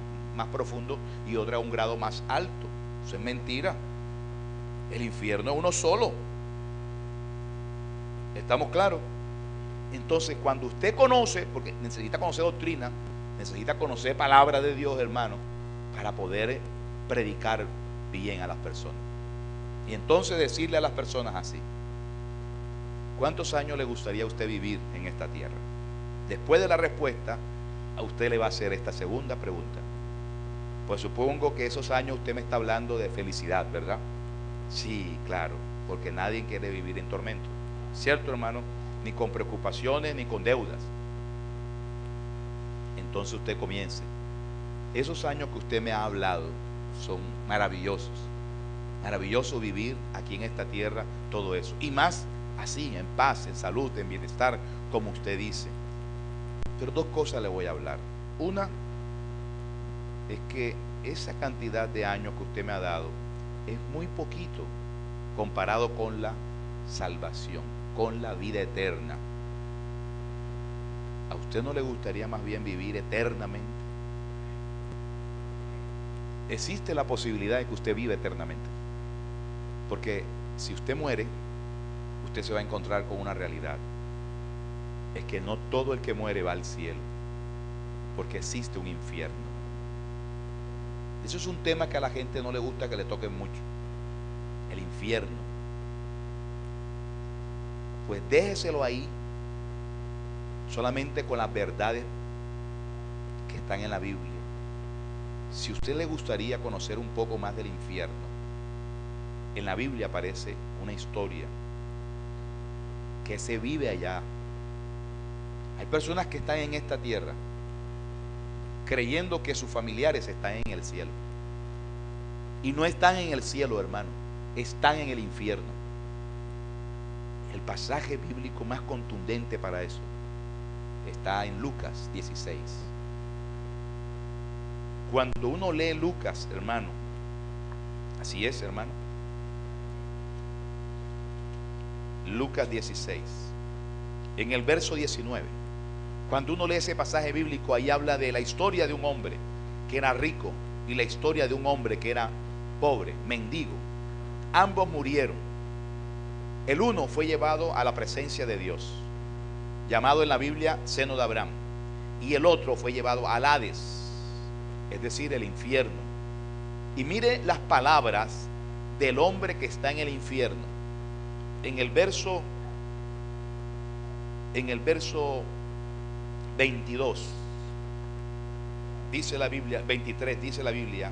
profundo y otras en un grado más alto. Eso es mentira. El infierno es uno solo. ¿Estamos claros? Entonces, cuando usted conoce, porque necesita conocer doctrina, necesita conocer palabra de Dios, hermano, para poder predicar bien a las personas. Y entonces decirle a las personas así: ¿cuántos años le gustaría a usted vivir en esta tierra? Después de la respuesta, a usted le va a hacer esta segunda pregunta. Pues supongo que esos años usted me está hablando de felicidad, ¿verdad? Sí, claro, porque nadie quiere vivir en tormento, ¿cierto, hermano? Ni con preocupaciones, ni con deudas. Entonces usted comience. Esos años que usted me ha hablado son maravillosos. Maravilloso vivir aquí en esta tierra, todo eso. Y más así, en paz, en salud, en bienestar, como usted dice. Pero dos cosas le voy a hablar. Una es que esa cantidad de años que usted me ha dado es muy poquito comparado con la salvación, con la vida eterna. ¿A usted no le gustaría más bien vivir eternamente? Existe la posibilidad de que usted viva eternamente, porque si usted muere, usted se va a encontrar con una realidad: es que no todo el que muere va al cielo, porque existe un infierno. Eso es un tema que a la gente no le gusta que le toquen mucho, el infierno. Pues déjeselo ahí, solamente con las verdades que están en la Biblia. Si a usted le gustaría conocer un poco más del infierno, en la Biblia aparece una historia que se vive allá. Hay personas que están en esta tierra creyendo que sus familiares están en el cielo, y no están en el cielo, hermano, están en el infierno. El pasaje bíblico más contundente para eso está en Lucas 16. Cuando uno lee Lucas, hermano, así es, hermano, Lucas 16, en el verso 19, cuando uno lee ese pasaje bíblico, ahí habla de la historia de un hombre que era rico y la historia de un hombre que era pobre, mendigo. Ambos murieron. El uno fue llevado a la presencia de Dios, llamado en la Biblia seno de Abraham, y el otro fue llevado al Hades, es decir, el infierno. Y mire las palabras del hombre que está en el infierno. En el verso 22 dice la Biblia, 23 dice la Biblia,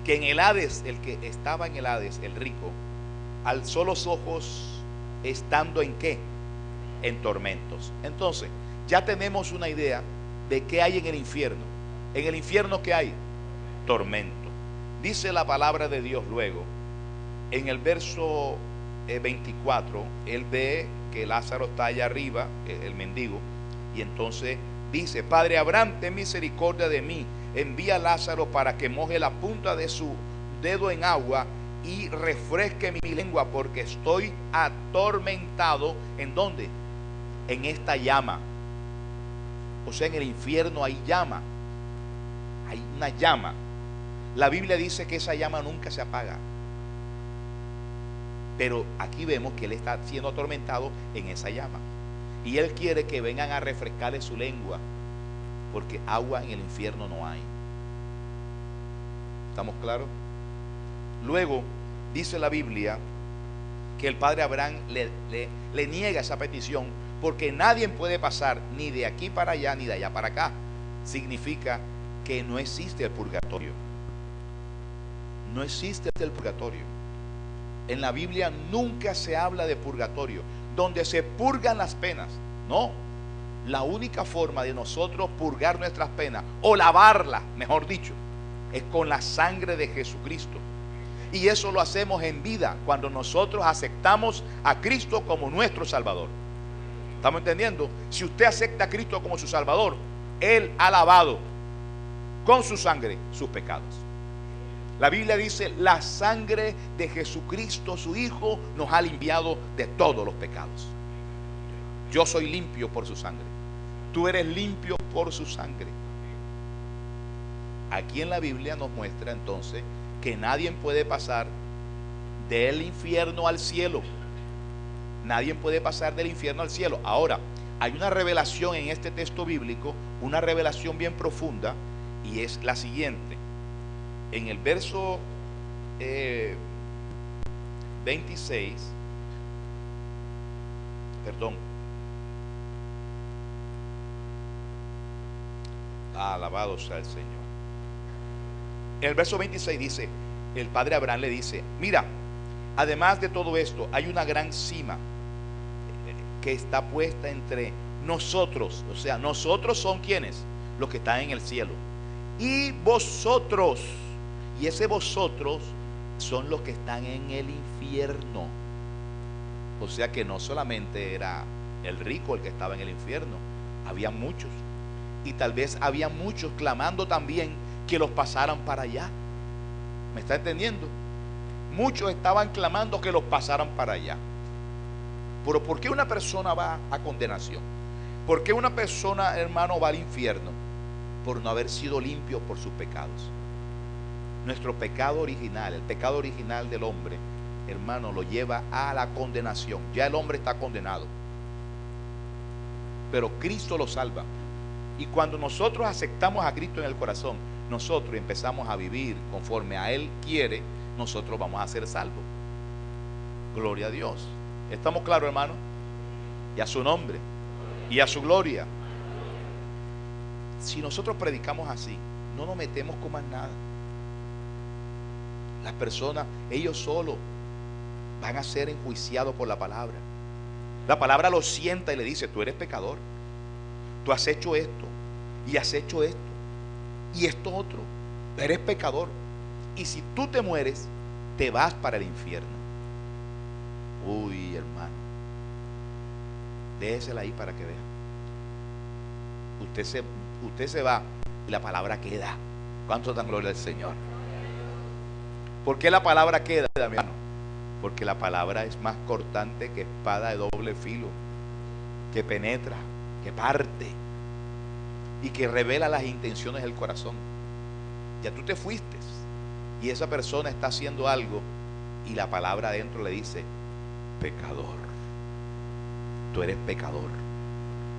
que en el Hades, el que estaba en el Hades, el rico, alzó los ojos estando en ¿qué? En tormentos. Entonces, ya tenemos una idea de qué hay en el infierno. En el infierno, ¿qué hay? Tormento. Dice la palabra de Dios luego, en el verso 24, él ve que Lázaro está allá arriba, el mendigo, y entonces dice: Padre Abraham, ten misericordia de mí, envía a Lázaro para que moje la punta de su dedo en agua y refresque mi lengua, porque estoy atormentado. ¿En dónde? En esta llama. O sea, en el infierno hay llama, hay una llama. La Biblia dice que esa llama nunca se apaga. Pero aquí vemos que él está siendo atormentado en esa llama. Y él quiere que vengan a refrescarle su lengua, porque agua en el infierno no hay. ¿Estamos claros? Luego dice la Biblia que el padre Abraham le niega esa petición, porque nadie puede pasar ni de aquí para allá ni de allá para acá. Significa que no existe el purgatorio. No existe el purgatorio. En la Biblia nunca se habla de purgatorio, donde se purgan las penas. No. La única forma de nosotros purgar nuestras penas, o lavarlas, mejor dicho, es con la sangre de Jesucristo. Y eso lo hacemos en vida, cuando nosotros aceptamos a Cristo como nuestro Salvador. ¿Estamos entendiendo? Si usted acepta a Cristo como su Salvador, Él ha lavado con su sangre sus pecados. La Biblia dice: la sangre de Jesucristo, su Hijo, nos ha limpiado de todos los pecados. Yo soy limpio por su sangre. Tú eres limpio por su sangre. Aquí en la Biblia nos muestra entonces que nadie puede pasar del infierno al cielo. Nadie puede pasar del infierno al cielo. Ahora, hay una revelación en este texto bíblico, una revelación bien profunda, y es la siguiente. En el verso 26, perdón, alabado sea el Señor. En el verso 26 dice, el padre Abraham le dice: mira, además de todo esto, hay una gran cima que está puesta entre nosotros. O sea, nosotros son quienes, los que están en el cielo, y vosotros. Y ese vosotros son los que están en el infierno. O sea que no solamente era el rico el que estaba en el infierno, había muchos. Y tal vez había muchos clamando también que los pasaran para allá. ¿Me está entendiendo? Muchos estaban clamando que los pasaran para allá. Pero ¿por qué una persona va a condenación? ¿Por qué una persona, hermano, va al infierno? Por no haber sido limpio por sus pecados. Nuestro pecado original, el pecado original del hombre, hermano, lo lleva a la condenación. Ya el hombre está condenado, pero Cristo lo salva. Y cuando nosotros aceptamos a Cristo en el corazón, nosotros empezamos a vivir conforme a Él quiere, nosotros vamos a ser salvos. Gloria a Dios. ¿Estamos claros, hermano? Y a su nombre y a su gloria. Si nosotros predicamos así, no nos metemos con más nada. Las personas, ellos solos van a ser enjuiciados por la palabra. La palabra lo sienta y le dice: tú eres pecador, tú has hecho esto y has hecho esto y esto otro, eres pecador, y si tú te mueres, te vas para el infierno. Uy, hermano, déjesela ahí para que vea. Usted se va y la palabra queda. ¿Cuánto dan gloria al Señor? ¿Por qué la palabra queda, hermano? Porque la palabra es más cortante que espada de doble filo, que penetra, que parte y que revela las intenciones del corazón. Ya tú te fuiste y esa persona está haciendo algo y la palabra adentro le dice: pecador, tú eres pecador.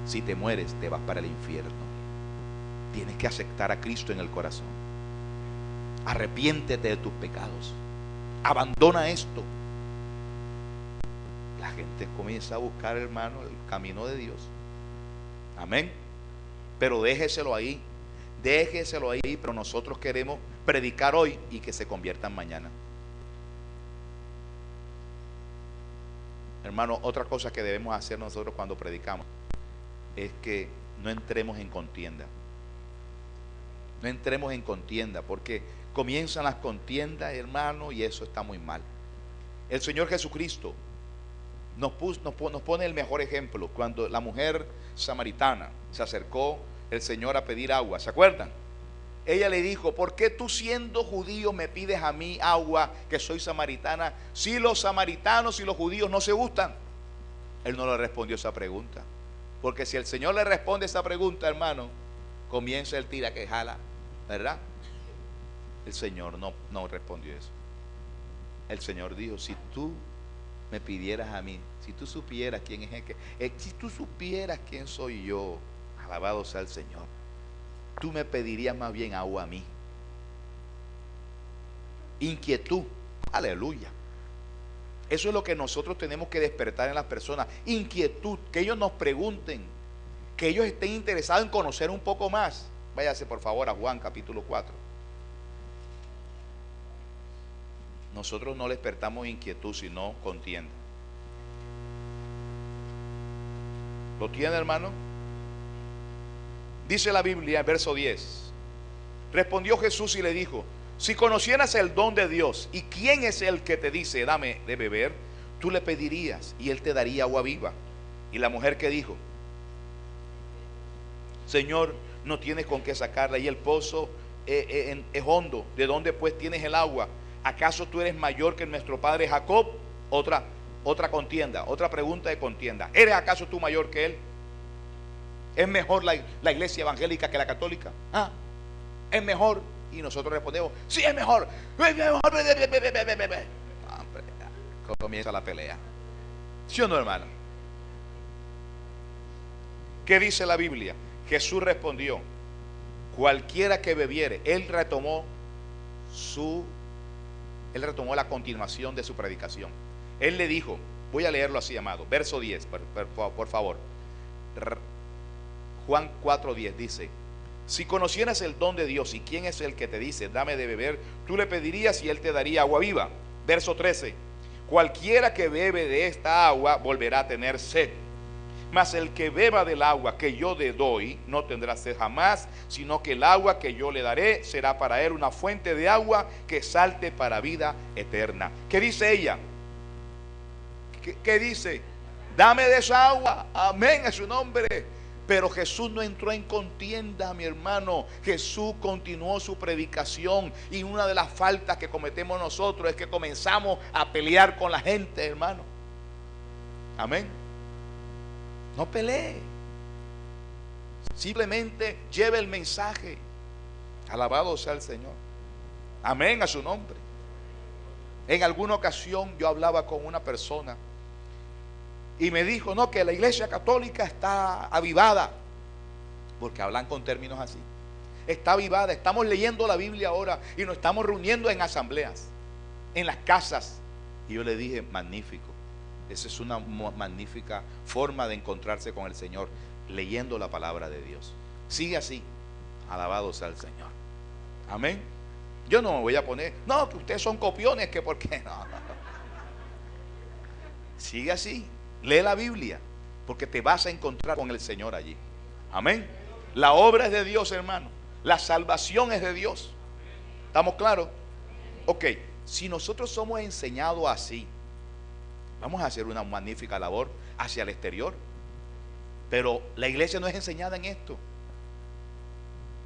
Si te mueres, te vas para el infierno. Tienes que aceptar a Cristo en el corazón. Arrepiéntete de tus pecados. Abandona esto. La gente comienza a buscar, hermano, el camino de Dios. Amén. Pero déjeselo ahí. Déjeselo ahí. Pero nosotros queremos predicar hoy y que se conviertan mañana. Hermano, otra cosa que debemos hacer nosotros cuando predicamos es que no entremos en contienda. No entremos en contienda, porque comienzan las contiendas, hermano, y eso está muy mal. El Señor Jesucristo nos pone el mejor ejemplo cuando la mujer samaritana se acercó el Señor a pedir agua. ¿Se acuerdan? Ella le dijo: ¿por qué tú, siendo judío, me pides a mí agua, que soy samaritana, si los samaritanos y los judíos no se gustan? Él no le respondió esa pregunta, porque si el Señor le responde esa pregunta, hermano, comienza el tira que jala, ¿verdad? El Señor no respondió eso. El Señor dijo: si tú me pidieras a mí, si tú supieras quién es si tú supieras quién soy yo, alabado sea el Señor, tú me pedirías más bien agua a mí. Inquietud, aleluya. Eso es lo que nosotros tenemos que despertar en las personas, inquietud, que ellos nos pregunten, que ellos estén interesados en conocer un poco más. Váyase por favor a Juan capítulo 4. Nosotros no despertamos inquietud, sino contienda. ¿Lo tiene, hermano? Dice la Biblia, verso 10. Respondió Jesús y le dijo: si conocieras el don de Dios y quién es el que te dice dame de beber, tú le pedirías y él te daría agua viva. Y la mujer que dijo: Señor, no tienes con qué sacarla y el pozo es hondo. ¿De dónde pues tienes el agua? ¿Acaso tú eres mayor que nuestro padre Jacob? Otra contienda, otra pregunta de contienda. ¿Eres acaso tú mayor que él? ¿Es mejor la iglesia evangélica que la católica? ¿Es mejor? Y nosotros respondemos: sí, es mejor. Comienza la pelea. ¿Sí o no, hermano? ¿Qué dice la Biblia? Jesús respondió: cualquiera que bebiere. Él retomó la continuación de su predicación. Él le dijo, voy a leerlo así, amado, verso 10, por favor. Juan 4:10 dice: si conocieras el don de Dios y quién es el que te dice dame de beber, tú le pedirías y él te daría agua viva. Verso 13: cualquiera que bebe de esta agua volverá a tener sed, mas el que beba del agua que yo le doy no tendrá sed jamás, sino que el agua que yo le daré será para él una fuente de agua que salte para vida eterna. ¿Qué dice ella? ¿Qué dice? Dame de esa agua. Amén, a su nombre. Pero Jesús no entró en contienda, mi hermano. Jesús continuó su predicación. Y una de las faltas que cometemos nosotros es que comenzamos a pelear con la gente, hermano. Amén. No pelee. Simplemente lleve el mensaje. Alabado sea el Señor. Amén, a su nombre. En alguna ocasión yo hablaba con una persona y me dijo, no, que la iglesia católica está avivada, porque hablan con términos así. Está avivada, estamos leyendo la Biblia ahora y nos estamos reuniendo en asambleas, en las casas. Y yo le dije, magnífico, esa es una magnífica forma de encontrarse con el Señor, leyendo la palabra de Dios. Sigue así, alabado sea el Señor. Amén. Yo no me voy a poner, no, que ustedes son copiones, que por qué no. Sigue así. Lee la Biblia, porque te vas a encontrar con el Señor allí. Amén. La obra es de Dios, hermano. La salvación es de Dios. ¿Estamos claros? Ok, si nosotros somos enseñados así, vamos a hacer una magnífica labor hacia el exterior. Pero la iglesia no es enseñada en esto.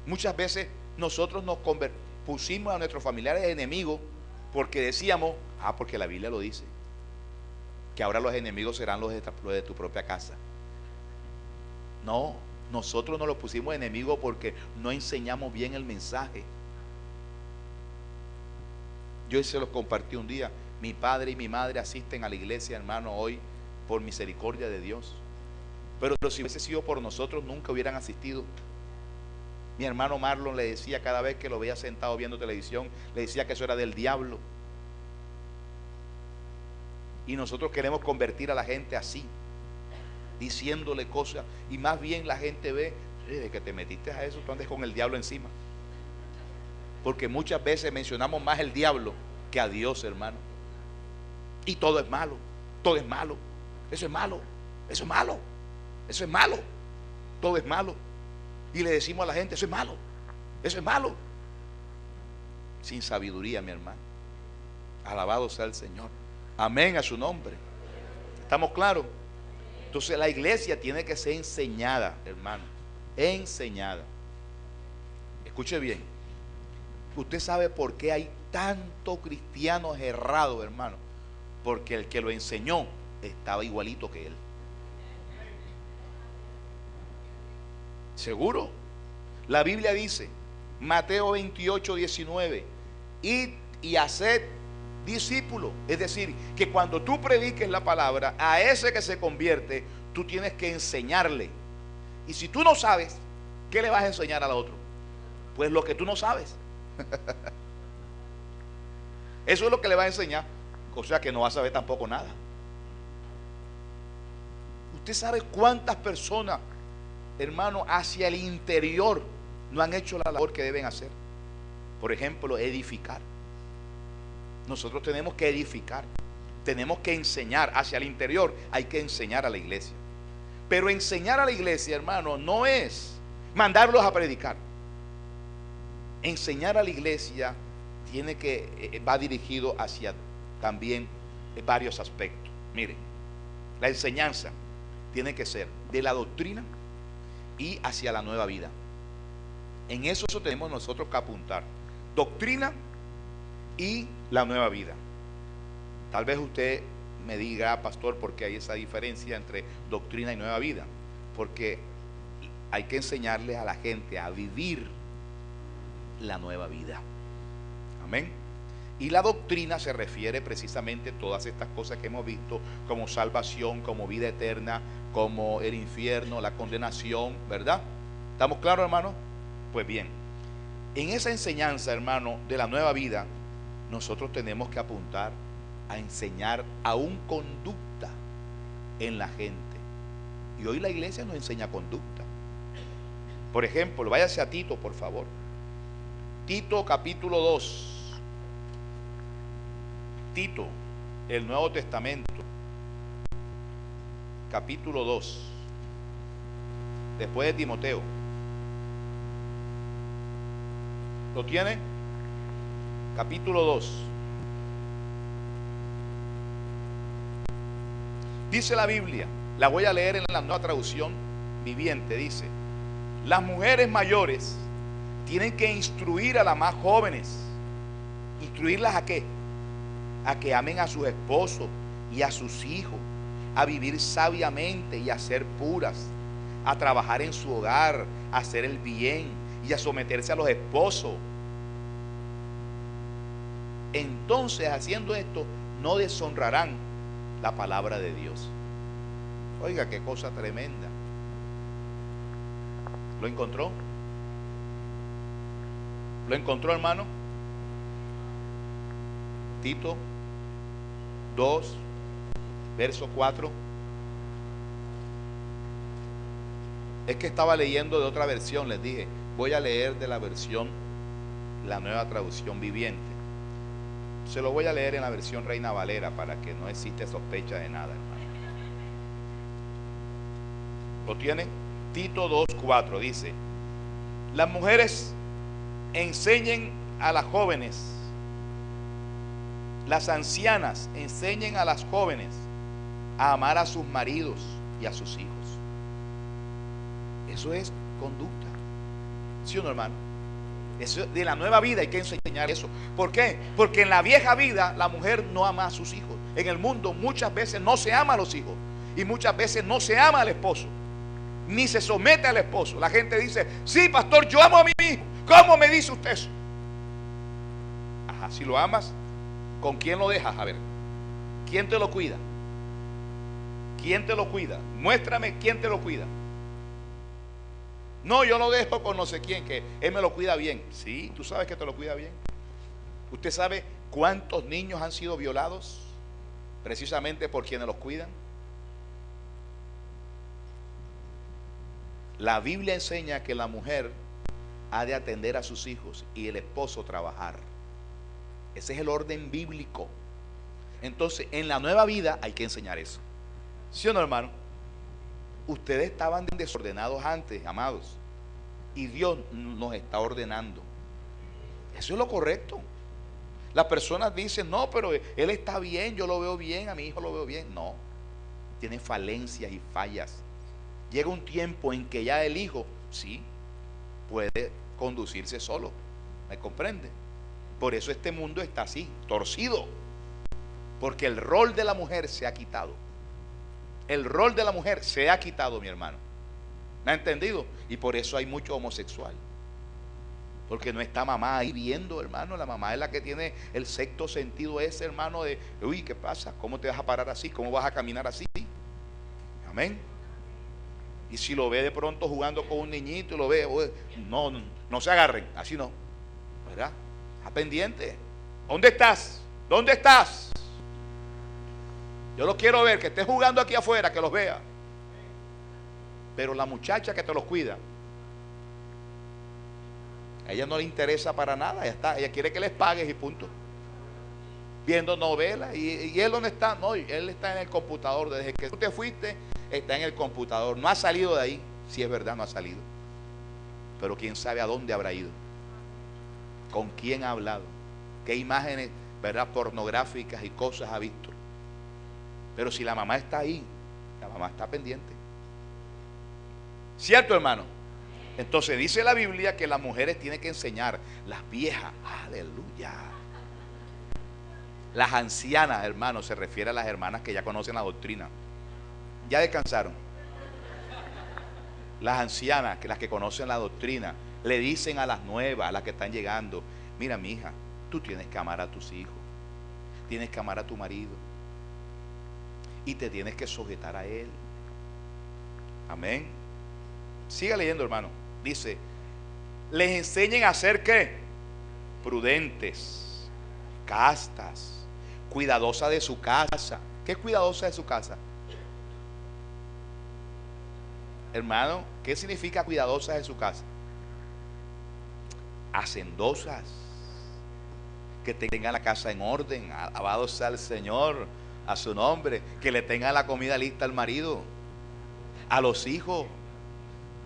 Muchas veces nosotros nos pusimos a nuestros familiares enemigos porque decíamos, porque la Biblia lo dice, que ahora los enemigos serán los de tu propia casa. No, nosotros nos los pusimos enemigos porque no enseñamos bien el mensaje. Yo se los compartí un día. Mi padre y mi madre asisten a la iglesia, hermano, hoy por misericordia de Dios. Pero si hubiese sido por nosotros, nunca hubieran asistido. Mi hermano Marlon le decía cada vez que lo veía sentado viendo televisión, le decía que eso era del diablo. Y nosotros queremos convertir a la gente así, diciéndole cosas, y más bien la gente ve, desde que te metiste a eso, tú andes con el diablo encima. Porque muchas veces mencionamos más el diablo que a Dios, hermano. Y todo es malo, todo es malo, eso es malo, eso es malo, eso es malo, todo es malo. Y le decimos a la gente, eso es malo, eso es malo. Sin sabiduría, mi hermano. Alabado sea el Señor. Amén a su nombre. ¿Estamos claros? Entonces la iglesia tiene que ser enseñada, hermano. Enseñada. Escuche bien. Usted sabe por qué hay tantos cristianos errados, hermano. Porque el que lo enseñó estaba igualito que él. ¿Seguro? La Biblia dice, Mateo 28:19, id y haced discípulo. Es decir, que cuando tú prediques la palabra, a ese que se convierte, tú tienes que enseñarle. Y si tú no sabes, ¿qué le vas a enseñar al otro? Pues lo que tú no sabes. Eso es lo que le va a enseñar. O sea que no va a saber tampoco nada. Usted sabe cuántas personas, hermano, hacia el interior no han hecho la labor que deben hacer. Por ejemplo, edificar. Nosotros tenemos que edificar. Tenemos que enseñar hacia el interior. Hay que enseñar a la iglesia. Pero enseñar a la iglesia, hermano, no es mandarlos a predicar. Enseñar a la iglesia va dirigido hacia también varios aspectos. Miren, la enseñanza tiene que ser de la doctrina y hacia la nueva vida. En eso tenemos nosotros que apuntar. Doctrina y la nueva vida. Tal vez usted me diga, pastor, ¿por qué hay esa diferencia entre doctrina y nueva vida? Porque hay que enseñarle a la gente a vivir la nueva vida. Amén. Y la doctrina se refiere precisamente a todas estas cosas que hemos visto, como salvación, como vida eterna, como el infierno, la condenación, ¿verdad? ¿Estamos claros, hermano? Pues bien, en esa enseñanza, hermano, de la nueva vida, nosotros tenemos que apuntar a enseñar aún conducta en la gente. Y hoy la iglesia nos enseña conducta. Por ejemplo, váyase a Tito, por favor. Tito capítulo 2. Tito, el Nuevo Testamento, capítulo 2, después de Timoteo. ¿Lo tiene? Capítulo 2. Dice la Biblia, la voy a leer en la Nueva Traducción Viviente, dice: las mujeres mayores tienen que instruir a las más jóvenes. ¿Instruirlas a qué? A que amen a sus esposos y a sus hijos, a vivir sabiamente y a ser puras, a trabajar en su hogar, a hacer el bien y a someterse a los esposos. Entonces, haciendo esto, no deshonrarán la palabra de Dios. Oiga, qué cosa tremenda. ¿Lo encontró? ¿Lo encontró, hermano? Tito 2, verso 4. Es que estaba leyendo de otra versión, les dije, voy a leer de la versión, la Nueva Traducción Viviente. Se lo voy a leer en la versión Reina Valera para que no existe sospecha de nada, hermano. ¿Lo tienen? Tito 2, 4 dice: las mujeres enseñen a las jóvenes, las ancianas enseñen a las jóvenes a amar a sus maridos y a sus hijos. Eso es conducta. ¿Sí o no, hermano? Eso de la nueva vida hay que enseñar eso. ¿Por qué? Porque en la vieja vida la mujer no ama a sus hijos. En el mundo muchas veces no se ama a los hijos y muchas veces no se ama al esposo, ni se somete al esposo. La gente dice: sí, pastor, yo amo a mi hijo. ¿Cómo me dice usted eso? Ajá, si lo amas, ¿con quién lo dejas? A ver, ¿quién te lo cuida? ¿Quién te lo cuida? Muéstrame quién te lo cuida. No, yo lo dejo con no sé quién, que él me lo cuida bien. Sí, tú sabes que te lo cuida bien. ¿Usted sabe cuántos niños han sido violados precisamente por quienes los cuidan? La Biblia enseña que la mujer ha de atender a sus hijos y el esposo trabajar. Ese es el orden bíblico. Entonces, en la nueva vida hay que enseñar eso. ¿Sí o no, hermano? Ustedes estaban desordenados antes, amados, y Dios nos está ordenando. Eso es lo correcto. Las personas dicen: no, pero él está bien, yo lo veo bien, a mi hijo lo veo bien. No, tiene falencias y fallas. Llega un tiempo en que ya el hijo, sí, puede conducirse solo. ¿Me comprende? Por eso este mundo está así, torcido, porque el rol de la mujer se ha quitado. El rol de la mujer se ha quitado, mi hermano. ¿Me ha entendido? Y por eso hay mucho homosexual. Porque no está mamá ahí viendo, hermano. La mamá es la que tiene el sexto sentido ese, hermano, de, uy, ¿qué pasa? ¿Cómo te vas a parar así? ¿Cómo vas a caminar así? Amén. Y si lo ve de pronto jugando con un niñito y lo ve, uy, no se agarren, así no, ¿verdad? Está pendiente. ¿Dónde estás? ¿Dónde estás? Yo los quiero ver, que estés jugando aquí afuera, que los vea. Pero la muchacha que te los cuida, a ella no le interesa para nada, ella quiere que les pagues y punto. Viendo novelas, y él ¿dónde está? No, él está en el computador. Desde que tú te fuiste, está en el computador. No ha salido de ahí. Si es verdad, no ha salido. Pero quién sabe a dónde habrá ido, con quién ha hablado, qué imágenes, ¿verdad?, pornográficas y cosas ha visto. Pero si la mamá está ahí, la mamá está pendiente. ¿Cierto, hermano? Entonces dice la Biblia que las mujeres tienen que enseñar, las viejas, aleluya. Las ancianas, hermano, se refiere a las hermanas que ya conocen la doctrina. Ya descansaron. Las ancianas, las que conocen la doctrina, le dicen a las nuevas, a las que están llegando, mira, mi hija, tú tienes que amar a tus hijos, tienes que amar a tu marido y te tienes que sujetar a él. Amén. Siga leyendo, hermano. Dice, les enseñen a ser ¿qué? Prudentes, castas, cuidadosa de su casa. ¿Qué es cuidadosa de su casa? Hermano, ¿qué significa cuidadosa de su casa? Hacendosas, que tengan la casa en orden, alabado sea el Señor, a su nombre, que le tengan la comida lista al marido, a los hijos,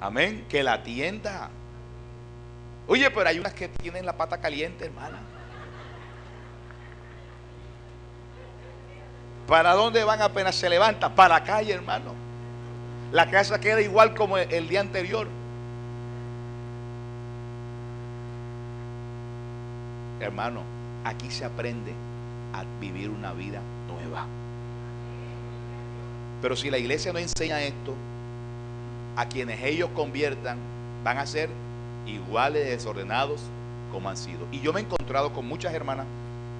amén, que la atienda. Oye, pero hay unas que tienen la pata caliente, hermana. ¿Para dónde van apenas se levantan? Para la calle, hermano. La casa queda igual como el día anterior. Hermano, aquí se aprende a vivir una vida nueva. Pero si la iglesia no enseña esto, a quienes ellos conviertan van a ser iguales de desordenados como han sido. Y yo me he encontrado con muchas hermanas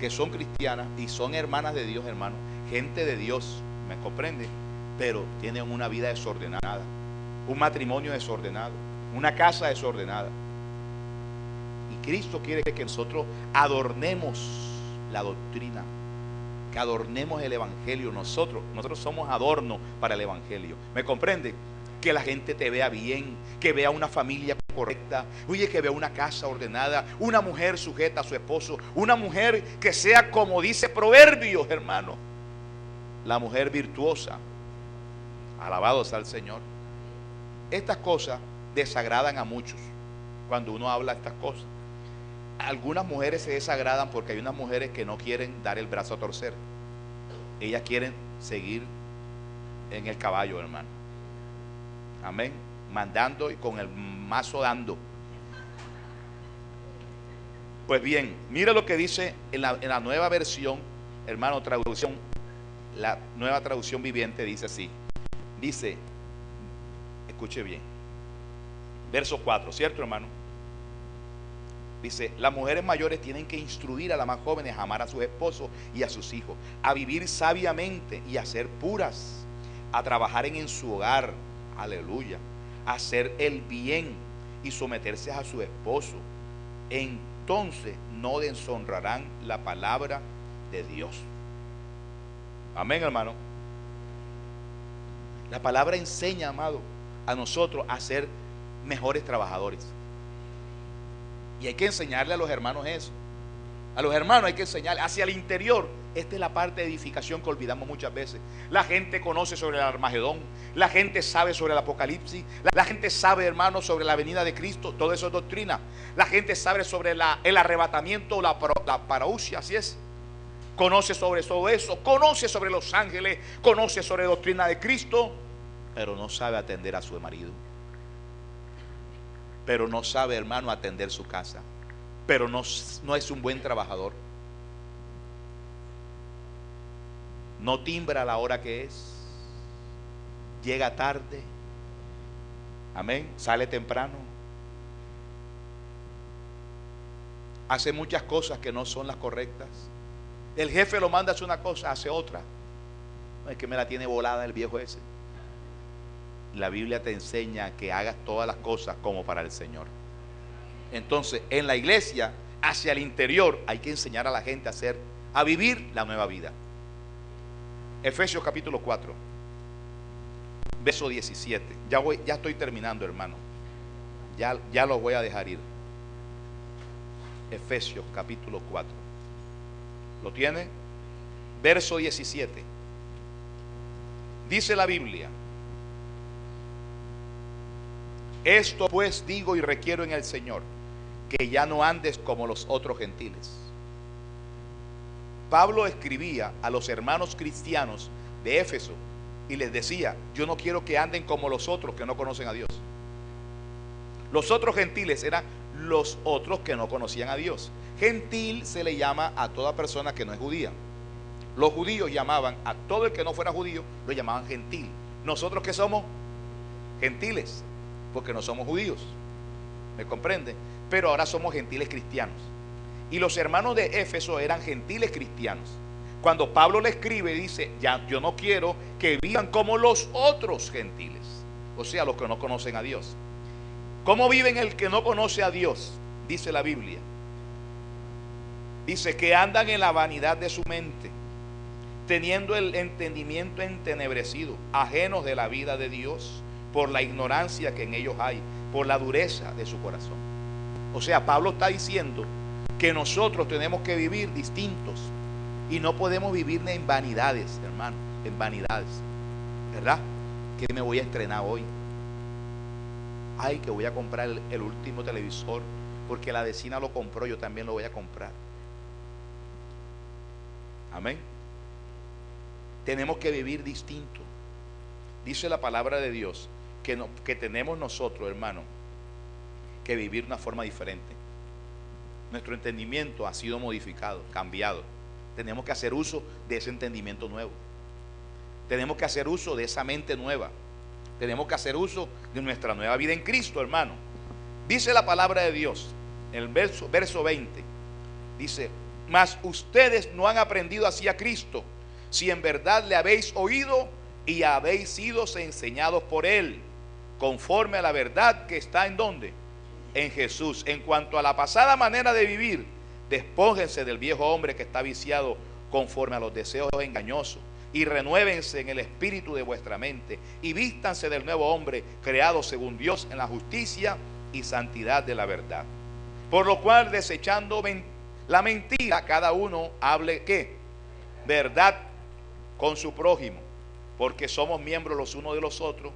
que son cristianas y son hermanas de Dios, hermano, gente de Dios, ¿me comprende? Pero tienen una vida desordenada, un matrimonio desordenado, una casa desordenada. Y Cristo quiere que nosotros adornemos la doctrina, que adornemos el evangelio. Nosotros somos adorno para el evangelio, ¿me comprende? Que la gente te vea bien, que vea una familia correcta, oye, que vea una casa ordenada, una mujer sujeta a su esposo, una mujer que sea como dice Proverbios, hermano, la mujer virtuosa. Alabado sea el Señor. Estas cosas desagradan a muchos cuando uno habla de estas cosas. Algunas mujeres se desagradan porque hay unas mujeres que no quieren dar el brazo a torcer. Ellas quieren seguir en el caballo, hermano. Amén. Mandando y con el mazo dando. Pues bien, mira lo que dice en la nueva versión, hermano, traducción. La nueva traducción viviente dice así. Dice, escuche bien, verso 4, ¿cierto, hermano? Dice, las mujeres mayores tienen que instruir a las más jóvenes a amar a sus esposos y a sus hijos, a vivir sabiamente y a ser puras, a trabajar en su hogar, aleluya, a hacer el bien y someterse a su esposo. Entonces no deshonrarán la palabra de Dios. Amén, hermano. La palabra enseña, amado, a nosotros a ser mejores trabajadores. Y hay que enseñarle a los hermanos eso. A los hermanos hay que enseñarle hacia el interior. Esta es la parte de edificación que olvidamos muchas veces. La gente conoce sobre el Armagedón. La gente sabe sobre el Apocalipsis. La gente sabe, hermano, sobre la venida de Cristo. Todo eso es doctrina. La gente sabe sobre el arrebatamiento, la parousia, así es. Conoce sobre todo eso. Conoce sobre los ángeles. Conoce sobre la doctrina de Cristo. Pero no sabe atender a su marido. Pero no sabe, hermano, atender su casa. Pero no es un buen trabajador. No timbra a la hora que es. Llega tarde. Amén. Sale temprano. hace muchas cosas que no son las correctas. El jefe lo manda a hacer una cosa, hace otra. Es que me la tiene volada el viejo ese. La Biblia te enseña que hagas todas las cosas como para el Señor. Entonces, en la iglesia, hacia el interior, hay que enseñar a la gente a vivir la nueva vida. Efesios capítulo 4, verso 17. Ya estoy terminando, hermano. Ya lo voy a dejar ir. Efesios capítulo 4. ¿Lo tiene? Verso 17. Dice la Biblia: esto pues digo y requiero en el Señor, que ya no andes como los otros gentiles. Pablo escribía a los hermanos cristianos de Éfeso y les decía: yo no quiero que anden como los otros que no conocen a Dios. Los otros gentiles eran los otros que no conocían a Dios. Gentil se le llama a toda persona que no es judía. Los judíos llamaban a todo el que no fuera judío, lo llamaban gentil. Nosotros que somos gentiles, porque no somos judíos, ¿me comprende? Pero ahora somos gentiles cristianos. Y los hermanos de Éfeso eran gentiles cristianos. Cuando Pablo le escribe, dice: ya, yo no quiero que vivan como los otros gentiles, o sea, los que no conocen a Dios. ¿Cómo viven el que no conoce a Dios? Dice la Biblia. Dice que andan en la vanidad de su mente, teniendo el entendimiento entenebrecido, ajenos de la vida de Dios, por la ignorancia que en ellos hay, por la dureza de su corazón. O sea, Pablo está diciendo que nosotros tenemos que vivir distintos y no podemos vivir en vanidades, hermano, en vanidades. ¿Verdad? Que me voy a estrenar hoy. Ay, que voy a comprar el último televisor porque la vecina lo compró, yo también lo voy a comprar. Amén. Tenemos que vivir distinto. Dice la palabra de Dios que tenemos nosotros, hermano, que vivir de una forma diferente. Nuestro entendimiento ha sido modificado, cambiado. Tenemos que hacer uso de ese entendimiento nuevo. Tenemos que hacer uso de esa mente nueva. Tenemos que hacer uso de nuestra nueva vida en Cristo, hermano. Dice la palabra de Dios, en el verso 20, dice: mas ustedes no han aprendido así a Cristo, si en verdad le habéis oído y habéis sido enseñados por Él, conforme a la verdad que está en ¿dónde? En Jesús. En cuanto a la pasada manera de vivir, despójense del viejo hombre que está viciado conforme a los deseos engañosos, y renuévense en el espíritu de vuestra mente, y vístanse del nuevo hombre, creado según Dios en la justicia y santidad de la verdad. Por lo cual, desechando la mentira, cada uno hable ¿qué? Verdad con su prójimo, porque somos miembros los unos de los otros.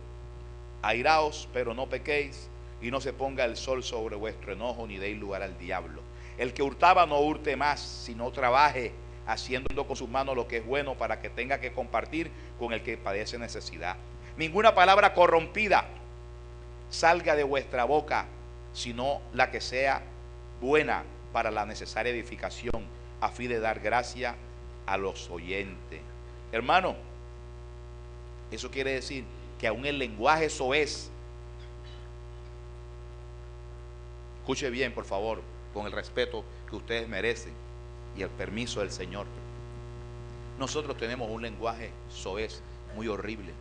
Airaos, pero no pequéis, y no se ponga el sol sobre vuestro enojo, ni deis lugar al diablo. El que hurtaba no hurte más, sino trabaje, haciendo con sus manos lo que es bueno, para que tenga que compartir con el que padece necesidad. Ninguna palabra corrompida salga de vuestra boca, sino la que sea buena para la necesaria edificación, a fin de dar gracia a los oyentes. Hermano, eso quiere decir que aún el lenguaje soez, escuche bien por favor, con el respeto que ustedes merecen y el permiso del Señor, nosotros tenemos un lenguaje soez muy horrible,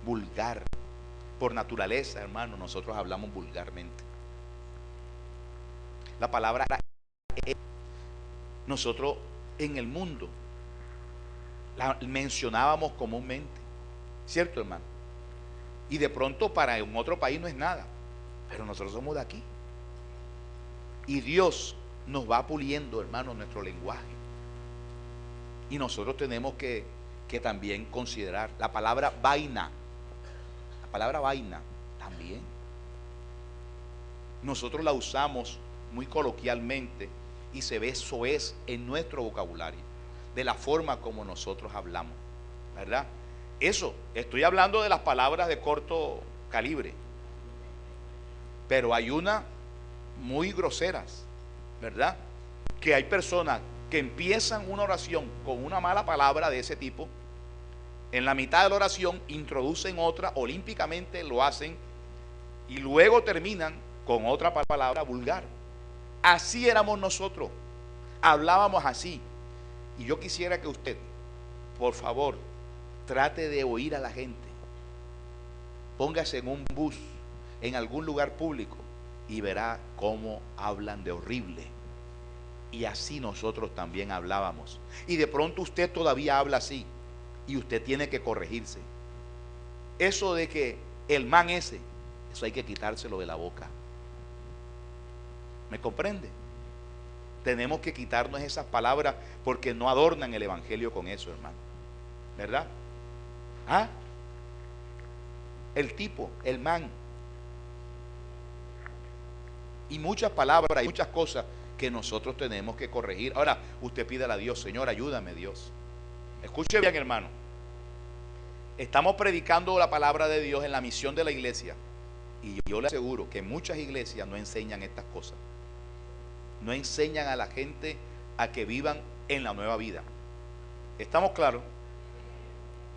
vulgar. Por naturaleza, hermano, nosotros hablamos vulgarmente. La palabra nosotros en el mundo la mencionábamos comúnmente, ¿cierto, hermano? Y de pronto para un otro país no es nada, pero nosotros somos de aquí. Y Dios nos va puliendo, hermano, nuestro lenguaje. Y nosotros tenemos que también considerar la palabra vaina. La palabra vaina también. Nosotros la usamos muy coloquialmente y se ve soez en nuestro vocabulario, de la forma como nosotros hablamos, ¿verdad? Eso, estoy hablando de las palabras de corto calibre, pero hay unas muy groseras, ¿verdad? Que hay personas que empiezan una oración con una mala palabra de ese tipo, en la mitad de la oración introducen otra, olímpicamente lo hacen, y luego terminan con otra palabra vulgar. Así éramos nosotros. Hablábamos así. Y yo quisiera que usted, por favor, trate de oír a la gente. Póngase en un bus, en algún lugar público, y verá cómo hablan de horrible. Y así nosotros también hablábamos. Y de pronto usted todavía habla así, y usted tiene que corregirse. Eso de que el man ese, eso hay que quitárselo de la boca. ¿Me comprende? Tenemos que quitarnos esas palabras porque no adornan el evangelio con eso, hermano. ¿Verdad? ¿Ah? El tipo, el man. Y muchas palabras y muchas cosas que nosotros tenemos que corregir. Ahora, usted pídale a Dios: Señor, ayúdame, Dios. Escuche bien, hermano. Estamos predicando la palabra de Dios en la misión de la iglesia. Y yo le aseguro que muchas iglesias no enseñan estas cosas. No enseñan a la gente a que vivan en la nueva vida. ¿Estamos claros?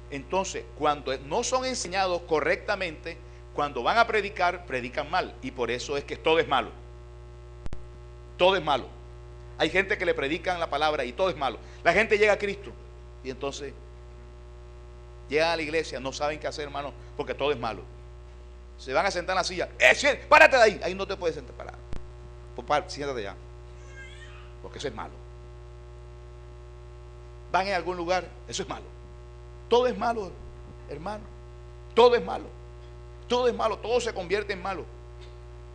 Entonces, cuando no son enseñados correctamente, cuando van a predicar, predican mal. Y por eso es que todo es malo. Todo es malo. Hay gente que le predican la palabra y todo es malo. La gente llega a Cristo y entonces llegan a la iglesia, no saben qué hacer, hermano, porque todo es malo. Se van a sentar en la silla. Párate de ahí. Ahí no te puedes sentar, parado. Pues siéntate ya, porque eso es malo. Van en algún lugar, eso es malo. Todo es malo, hermano. Todo es malo. Todo es malo. Todo se convierte en malo.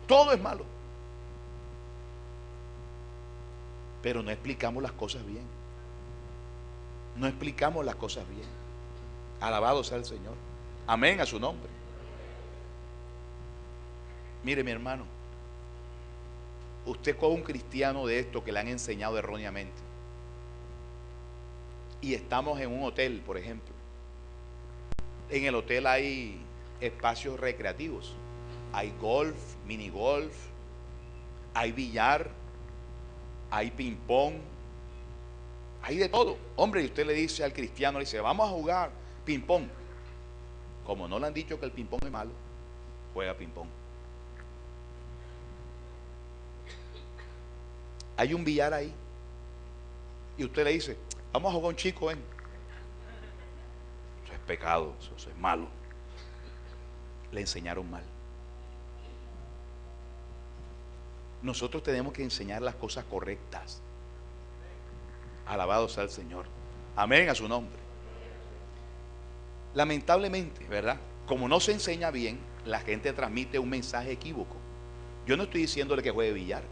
Todo es malo. Pero no explicamos las cosas bien. No explicamos las cosas bien. Alabado sea el Señor. Amén a su nombre. Mire, mi hermano, usted coge un cristiano de esto que le han enseñado erróneamente, y estamos en un hotel, por ejemplo. En el hotel hay espacios recreativos, hay golf, mini golf, hay billar, hay ping pong, hay de todo. Hombre, y usted le dice al cristiano, le dice: vamos a jugar ping pong. Como no le han dicho que el ping pong es malo, juega ping pong. Hay un billar ahí, y usted le dice: vamos a jugar un chico, ven. Eso es pecado, eso es malo. Le enseñaron mal. Nosotros tenemos que enseñar las cosas correctas. Alabado sea el Señor. Amén a su nombre. Lamentablemente, ¿verdad? Como no se enseña bien, la gente transmite un mensaje equívoco. Yo no estoy diciéndole que juegue billar.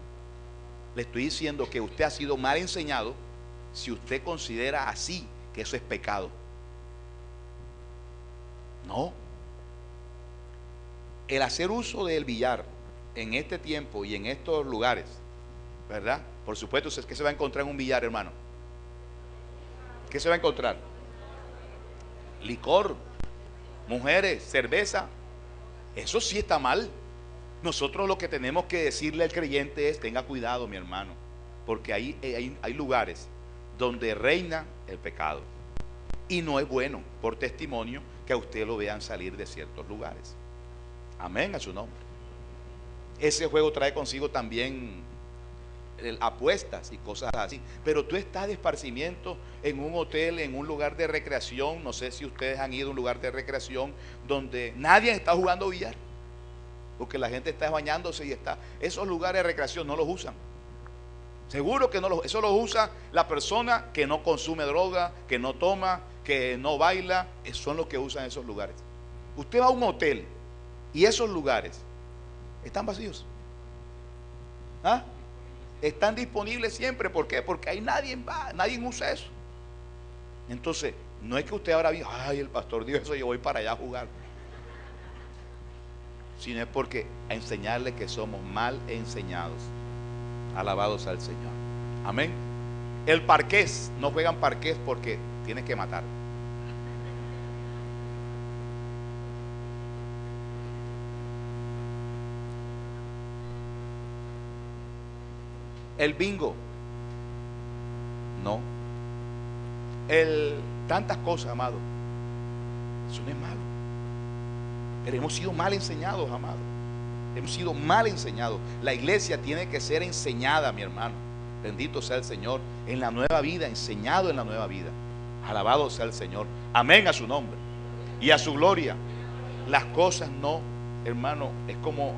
Le estoy diciendo que usted ha sido mal enseñado si usted considera así que eso es pecado. No. El hacer uso del billar en este tiempo y en estos lugares, ¿verdad? Por supuesto, ¿qué se va a encontrar en un billar, hermano? ¿Qué se va a encontrar? Licor, mujeres, cerveza. Eso sí está mal. Nosotros lo que tenemos que decirle al creyente es: tenga cuidado, mi hermano, porque hay lugares donde reina el pecado, y no es bueno, por testimonio, que a usted lo vean salir de ciertos lugares. Amén a su nombre. Ese juego trae consigo también apuestas y cosas así. Pero tú estás de esparcimiento en un hotel, en un lugar de recreación. No sé si ustedes han ido a un lugar de recreación donde nadie está jugando billar, porque la gente está bañándose y está. Esos lugares de recreación no los usan. Seguro que no eso los usa la persona que no consume droga, que no toma, que no baila. Son los que usan esos lugares. Usted va a un hotel y esos lugares están vacíos. ¿Ah? Están disponibles siempre. ¿Por qué? Porque ahí nadie va, nadie usa eso. Entonces, no es que usted ahora diga: ay, el pastor dijo eso, yo voy para allá a jugar. Sino es porque a enseñarle que somos mal enseñados. Alabados al Señor. Amén. El parqués, no juegan parqués porque tienes que matar. El bingo, no. Tantas cosas, amado. Eso no es malo. Pero hemos sido mal enseñados, amado. Hemos sido mal enseñados. La iglesia tiene que ser enseñada, mi hermano. Bendito sea el Señor. En la nueva vida, enseñado en la nueva vida. Alabado sea el Señor. Amén a su nombre y a su gloria. Las cosas no, hermano, es como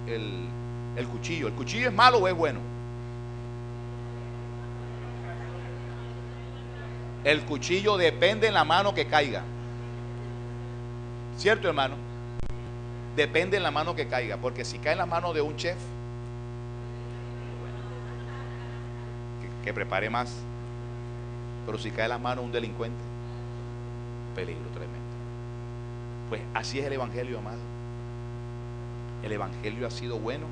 el cuchillo. ¿El cuchillo es malo o es bueno? El cuchillo depende en la mano que caiga. ¿Cierto, hermano? Depende en la mano que caiga. Porque si cae en la mano de un chef, que prepare más. Pero si cae en la mano de un delincuente, peligro tremendo. Pues así es el evangelio, amado. El evangelio ha sido bueno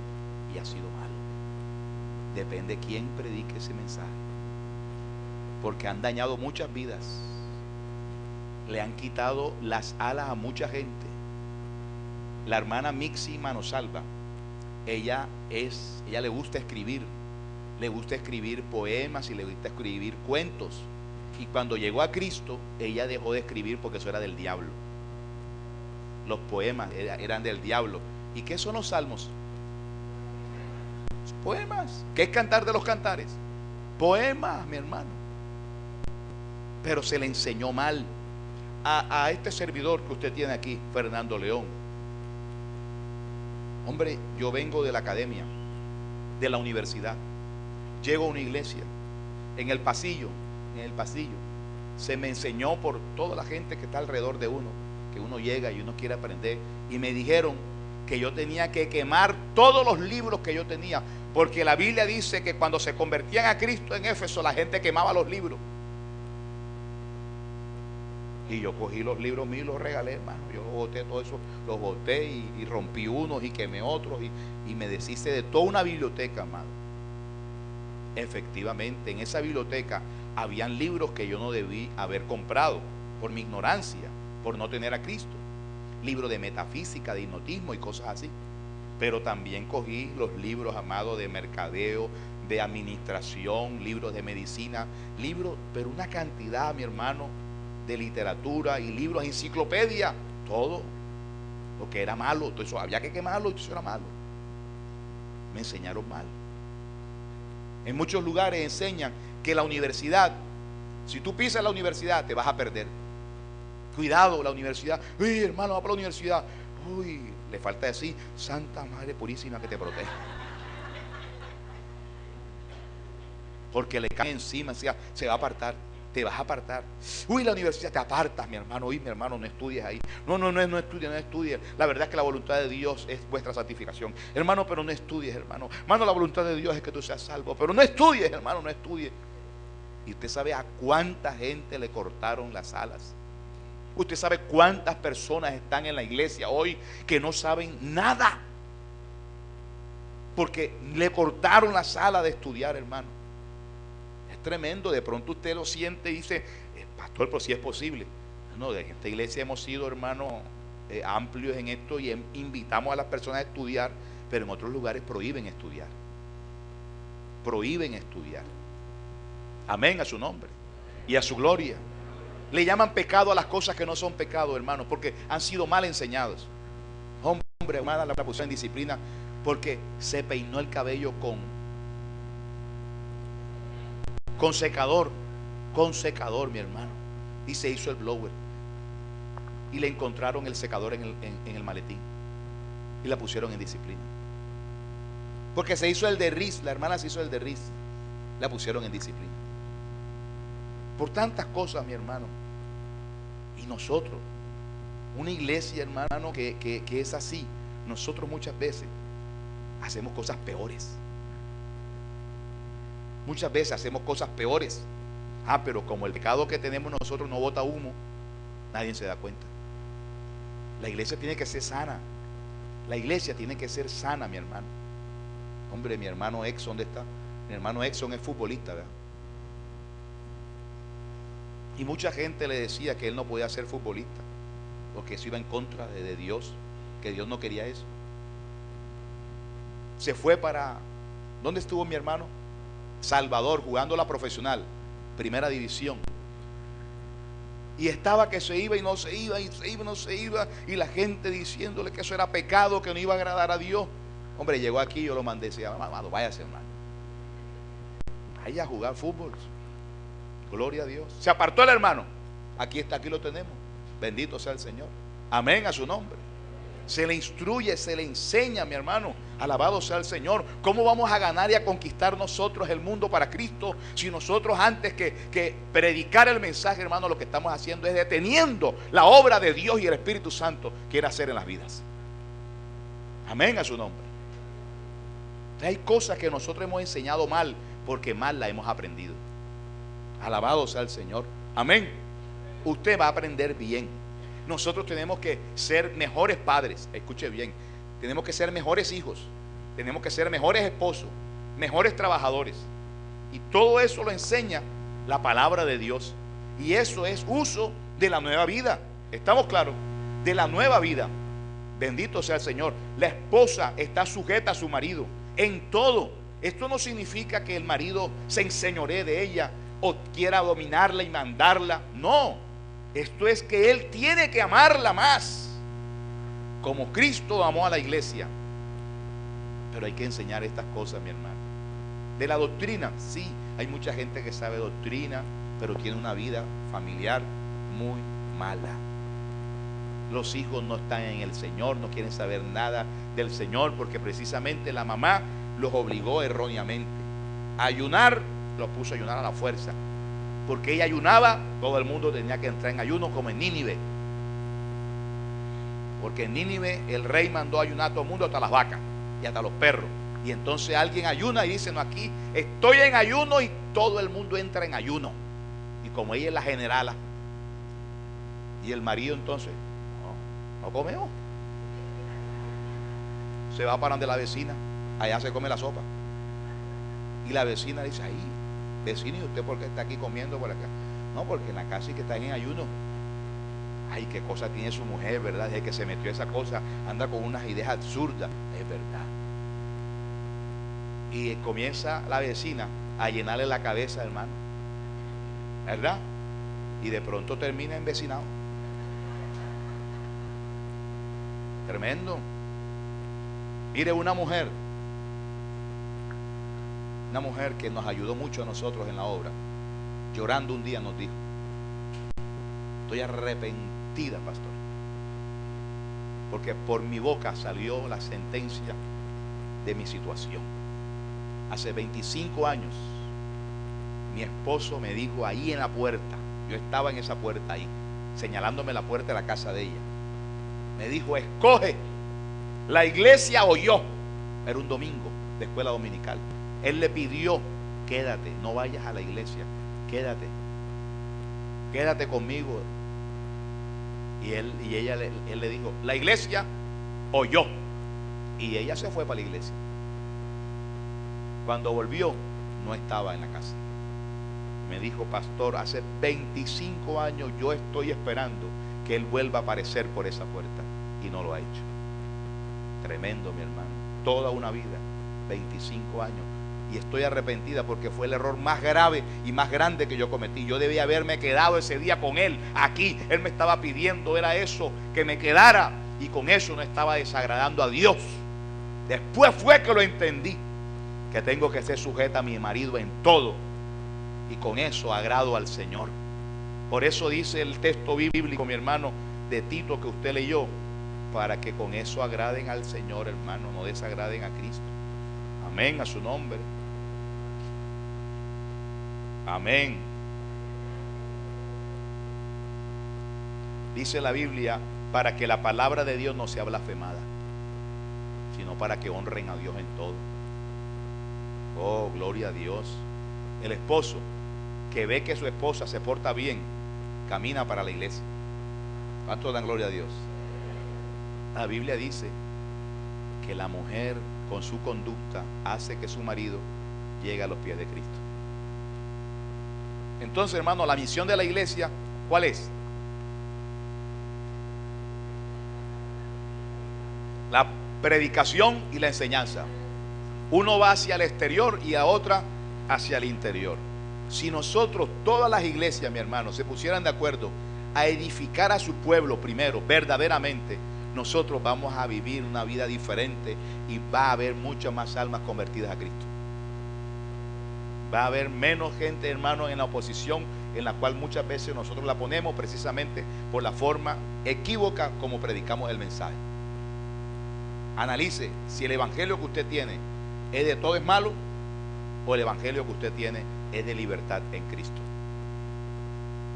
y ha sido malo. Depende quién predique ese mensaje. Porque han dañado muchas vidas. Le han quitado las alas a mucha gente. La hermana Mixi Manosalva, ella le gusta escribir. Le gusta escribir poemas y le gusta escribir cuentos. Y cuando llegó a Cristo, ella dejó de escribir porque eso era del diablo. Los poemas eran del diablo. ¿Y qué son los salmos? Poemas. ¿Qué es cantar de los cantares? Poemas, mi hermano. Pero se le enseñó mal a este servidor que usted tiene aquí, Fernando León. Hombre, yo vengo de la academia, de la universidad. Llego a una iglesia. En el pasillo se me enseñó por toda la gente que está alrededor de uno, que uno llega y uno quiere aprender, y me dijeron que yo tenía que quemar todos los libros que yo tenía, porque la Biblia dice que cuando se convertían a Cristo en Éfeso, la gente quemaba los libros. Y yo cogí los libros míos y los regalé, hermano. Yo boté todo eso, los boté y rompí unos y quemé otros y me deshice de toda una biblioteca, hermano. Efectivamente, en esa biblioteca habían libros que yo no debí haber comprado por mi ignorancia, por no tener a Cristo. Libros de metafísica, de hipnotismo y cosas así. Pero también cogí los libros, amados, de mercadeo, de administración, libros de medicina, libros, pero una cantidad, mi hermano, de literatura y libros, enciclopedia, todo lo que era malo, todo eso había que quemarlo, eso era malo. Me enseñaron mal. En muchos lugares enseñan que la universidad, si tú pisas la universidad, te vas a perder. Cuidado, la universidad. Uy, hermano, va para la universidad. Uy, le falta decir, Santa Madre Purísima que te proteja. Porque le cae encima, se va a apartar. Te vas a apartar. Uy, la universidad, te apartas, mi hermano. Uy, mi hermano, no estudies ahí. No estudies. La verdad es que la voluntad de Dios es vuestra santificación. Hermano, pero no estudies, hermano. Hermano, la voluntad de Dios es que tú seas salvo. Pero no estudies, hermano, no estudies. Y usted sabe a cuánta gente le cortaron las alas. Usted sabe cuántas personas están en la iglesia hoy que no saben nada. Porque le cortaron las alas de estudiar, hermano. Tremendo, de pronto usted lo siente y dice, pastor, pero si es posible. No, de esta iglesia hemos sido, hermano, amplios en esto y invitamos a las personas a estudiar, pero en otros lugares prohíben estudiar. Prohíben estudiar. Amén a su nombre y a su gloria. Le llaman pecado a las cosas que no son pecado, hermano, porque han sido mal enseñados. Hombre, hermana, la pusieron en disciplina porque se peinó el cabello con secador, mi hermano, y se hizo el blower y le encontraron el secador en el maletín y la pusieron en disciplina porque se hizo el derriz. La hermana se hizo el derriz, la pusieron en disciplina por tantas cosas, mi hermano. Y nosotros, una iglesia, hermano, que es así, nosotros muchas veces hacemos cosas peores. Muchas veces hacemos cosas peores. Pero como el pecado que tenemos nosotros no bota humo, nadie se da cuenta. La iglesia tiene que ser sana. La iglesia tiene que ser sana, mi hermano. Hombre, mi hermano Exxon, ¿dónde está? Mi hermano Exxon es futbolista, ¿verdad? Y mucha gente le decía que él no podía ser futbolista porque eso iba en contra de Dios, que Dios no quería eso. Se fue para... ¿Dónde estuvo mi hermano? Salvador, jugando la profesional, primera división. Y estaba que se iba y no se iba, y se iba y no se iba, y la gente diciéndole que eso era pecado, que no iba a agradar a Dios. Hombre, llegó aquí, yo lo mandé, decía, amado, váyase, hermano. Vaya a jugar fútbol. Gloria a Dios. Se apartó el hermano. Aquí está, aquí lo tenemos. Bendito sea el Señor. Amén a su nombre. Se le instruye, se le enseña, mi hermano. Alabado sea el Señor. ¿Cómo vamos a ganar y a conquistar nosotros el mundo para Cristo si nosotros antes que predicar el mensaje, hermano, lo que estamos haciendo es deteniendo la obra de Dios y el Espíritu Santo quiere hacer en las vidas? Amén a su nombre. Hay cosas que nosotros hemos enseñado mal porque mal la hemos aprendido. Alabado sea el Señor. Amén. Usted va a aprender bien. Nosotros tenemos que ser mejores padres. Escuche bien. Tenemos que ser mejores hijos. Tenemos que ser mejores esposos, mejores trabajadores. Y todo eso lo enseña la palabra de Dios. Y eso es uso de la nueva vida. ¿Estamos claros? De la nueva vida. Bendito sea el Señor. La esposa está sujeta a su marido en todo. Esto no significa que el marido se enseñoree de ella o quiera dominarla y mandarla. No, esto es que él tiene que amarla más, como Cristo amó a la iglesia. Pero hay que enseñar estas cosas, mi hermano. De la doctrina, sí, hay mucha gente que sabe doctrina, pero tiene una vida familiar muy mala. Los hijos no están en el Señor, no quieren saber nada del Señor, porque precisamente la mamá los obligó erróneamente a ayunar. Los puso a ayunar a la fuerza, porque ella ayunaba, todo el mundo tenía que entrar en ayuno, como en Nínive, porque en Nínive el rey mandó a ayunar a todo el mundo, hasta las vacas y hasta los perros. Y entonces alguien ayuna y dice, no, aquí estoy en ayuno, y todo el mundo entra en ayuno. Y como ella es la generala, y el marido entonces no comemos, se va para donde la vecina, allá se come la sopa. Y la vecina dice, ahí, vecino, ¿y usted por qué está aquí comiendo por acá? No, porque en la casa sí que está en ayuno. Ay, qué cosa tiene su mujer, ¿verdad? Desde que se metió esa cosa, anda con unas ideas absurdas. Es verdad. Y comienza la vecina a llenarle la cabeza, hermano, ¿verdad? Y de pronto termina envecinado. Tremendo. Mire, una mujer que nos ayudó mucho a nosotros en la obra, llorando un día nos dijo, estoy arrepentida, pastor, porque por mi boca salió la sentencia de mi situación. Hace 25 años mi esposo me dijo ahí en la puerta, yo estaba en esa puerta ahí, señalándome la puerta de la casa de ella, me dijo, escoge la iglesia o yo. Era un domingo de escuela dominical. Él le pidió, quédate, no vayas a la iglesia, quédate conmigo. Y él le dijo, la iglesia o yo. Y ella se fue para la iglesia. Cuando volvió, no estaba en la casa. Me dijo, pastor, hace 25 años yo estoy esperando que él vuelva a aparecer por esa puerta, y no lo ha hecho. Tremendo, mi hermano. Toda una vida, 25 años. Y estoy arrepentida porque fue el error más grave y más grande que yo cometí. Yo debía haberme quedado ese día con él aquí. Él me estaba pidiendo, era eso, que me quedara, y con eso no estaba desagradando a Dios. Después fue que lo entendí, que tengo que ser sujeta a mi marido en todo, y con eso agrado al Señor. Por eso dice el texto bíblico, mi hermano, de Tito, que usted leyó, para que con eso agraden al Señor, hermano, no desagraden a Cristo. Amén a su nombre. Amén. Dice la Biblia, para que la palabra de Dios no sea blasfemada, sino para que honren a Dios en todo. Oh, gloria a Dios. El esposo que ve que su esposa se porta bien, camina para la iglesia. ¿Cuántos dan gloria a Dios? La Biblia dice que la mujer con su conducta hace que su marido llegue a los pies de Cristo. Entonces, hermano, la misión de la iglesia, ¿cuál es? La predicación y la enseñanza. Uno va hacia el exterior y a otra hacia el interior. Si nosotros, todas las iglesias, mi hermano, se pusieran de acuerdo a edificar a su pueblo primero, verdaderamente, nosotros vamos a vivir una vida diferente y va a haber muchas más almas convertidas a Cristo. Va a haber menos gente, hermano, en la oposición, en la cual muchas veces nosotros la ponemos precisamente por la forma equívoca como predicamos el mensaje. Analice si el evangelio que usted tiene es de todo es malo, o el evangelio que usted tiene es de libertad en Cristo.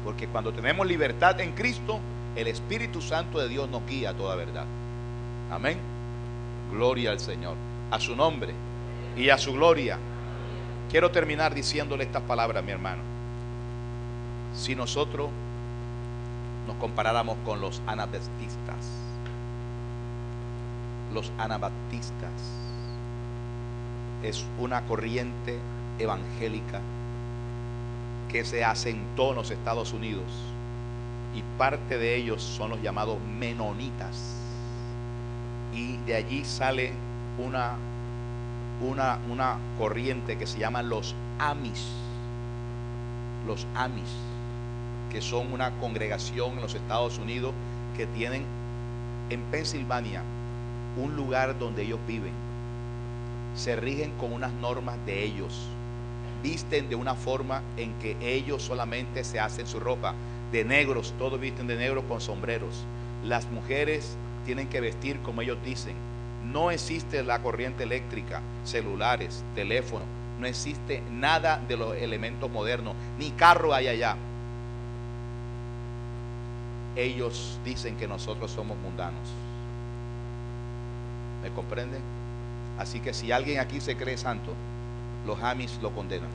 Porque cuando tenemos libertad en Cristo, el Espíritu Santo de Dios nos guía a toda verdad. Amén. Gloria al Señor, a su nombre y a su gloria. Quiero terminar diciéndole estas palabras, mi hermano. Si nosotros nos comparáramos con los anabaptistas es una corriente evangélica que se asentó en los Estados Unidos, y parte de ellos son los llamados menonitas, y de allí sale una corriente que se llama los Amish, que son una congregación en los Estados Unidos que tienen en Pensilvania un lugar donde ellos viven, se rigen con unas normas de ellos, visten de una forma en que ellos solamente se hacen su ropa de negros, todos visten de negro con sombreros. Las mujeres tienen que vestir como ellos dicen. No existe la corriente eléctrica, celulares, teléfono, no existe nada de los elementos modernos, ni carro hay allá. Ellos dicen que nosotros somos mundanos. ¿Me comprenden? Así que si alguien aquí se cree santo, los Amish lo condenan.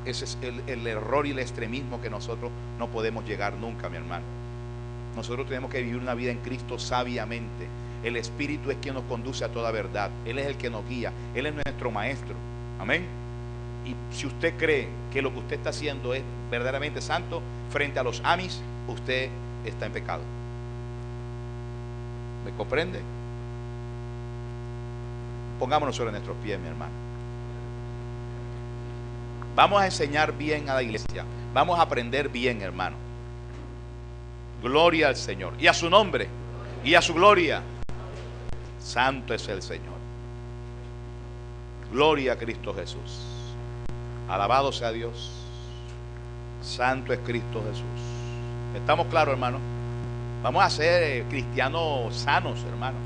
Ese es el error y el extremismo que nosotros no podemos llegar nunca, mi hermano. Nosotros tenemos que vivir una vida en Cristo sabiamente. El Espíritu es quien nos conduce a toda verdad. Él es el que nos guía. Él es nuestro maestro. Amén. Y si usted cree que lo que usted está haciendo es verdaderamente santo frente a los Amish, usted está en pecado. ¿Me comprende? Pongámonos sobre nuestros pies, mi hermano. Vamos a enseñar bien a la iglesia. Vamos a aprender bien, hermano. Gloria al Señor y a su nombre y a su gloria. Santo es el Señor. Gloria a Cristo Jesús. Alabado sea Dios. Santo es Cristo Jesús. ¿Estamos claros, hermano? Vamos a ser cristianos sanos, hermano.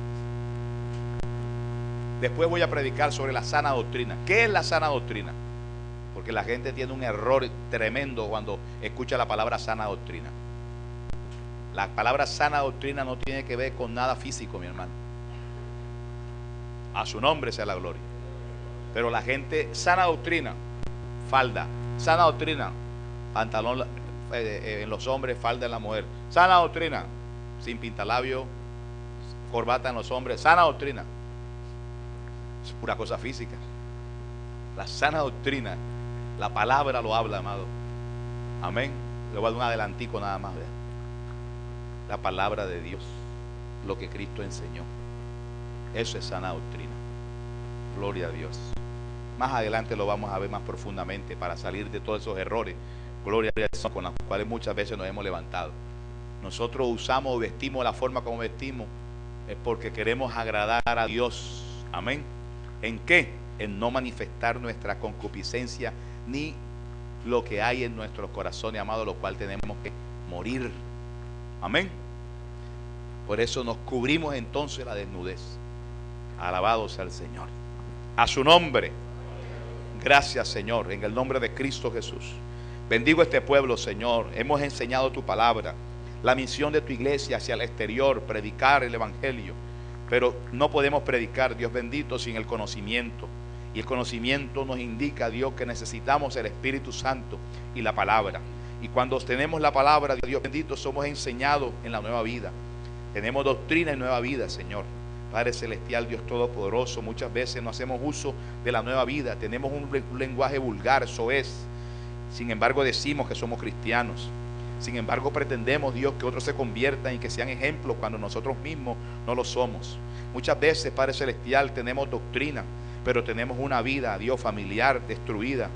Después voy a predicar sobre la sana doctrina. ¿Qué es la sana doctrina? Porque la gente tiene un error tremendo cuando escucha la palabra sana doctrina. La palabra sana doctrina no tiene que ver con nada físico, mi hermano. A su nombre sea la gloria. Pero la gente, sana doctrina, falda. Sana doctrina, pantalón en los hombres, falda en la mujer. Sana doctrina, sin pintalabio, corbata en los hombres. Sana doctrina. Es pura cosa física. La sana doctrina, la palabra lo habla, amado. Amén. Le voy a dar un adelantico nada más, ¿verdad? La palabra de Dios, lo que Cristo enseñó. Eso es sana doctrina. Gloria a Dios. Más adelante lo vamos a ver más profundamente para salir de todos esos errores. Gloria a Dios, con los cuales muchas veces nos hemos levantado. Nosotros usamos o vestimos la forma como vestimos es porque queremos agradar a Dios. Amén. ¿En qué? En no manifestar nuestra concupiscencia ni lo que hay en nuestros corazones, amados, lo cual tenemos que morir. Amén. Por eso nos cubrimos entonces la desnudez. Alabado sea el Señor. A su nombre. Gracias, Señor, en el nombre de Cristo Jesús. Bendigo este pueblo, Señor. Hemos enseñado tu palabra, la misión de tu iglesia hacia el exterior, predicar el evangelio. Pero no podemos predicar, Dios bendito, sin el conocimiento. Y el conocimiento nos indica, Dios, que necesitamos el Espíritu Santo y la palabra. Y cuando tenemos la palabra de Dios bendito, somos enseñados en la nueva vida. Tenemos doctrina en nueva vida, Señor. Padre Celestial, Dios Todopoderoso, muchas veces no hacemos uso de la nueva vida. Tenemos un lenguaje vulgar, eso es. Sin embargo, decimos que somos cristianos. Sin embargo, pretendemos, Dios, que otros se conviertan y que sean ejemplos cuando nosotros mismos no lo somos. Muchas veces, Padre Celestial, tenemos doctrina, pero tenemos una vida, Dios, familiar destruida.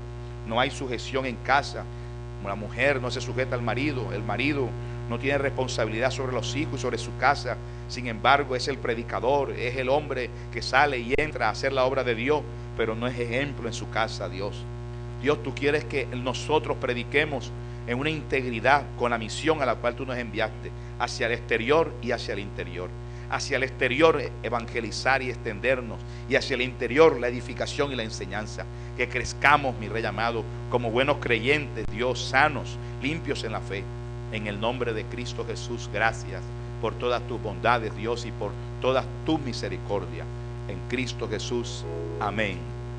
No hay sujeción en casa. La mujer no se sujeta al marido, el marido no tiene responsabilidad sobre los hijos y sobre su casa. Sin embargo, es el predicador, es el hombre que sale y entra a hacer la obra de Dios, pero no es ejemplo en su casa, Dios. Dios, tú quieres que nosotros prediquemos en una integridad con la misión a la cual tú nos enviaste, hacia el exterior y hacia el interior. Hacia el exterior evangelizar y extendernos, y hacia el interior la edificación y la enseñanza. Que crezcamos, mi Rey amado, como buenos creyentes, Dios, sanos, limpios en la fe. En el nombre de Cristo Jesús, gracias por todas tus bondades, Dios, y por todas tus misericordias. En Cristo Jesús, amén.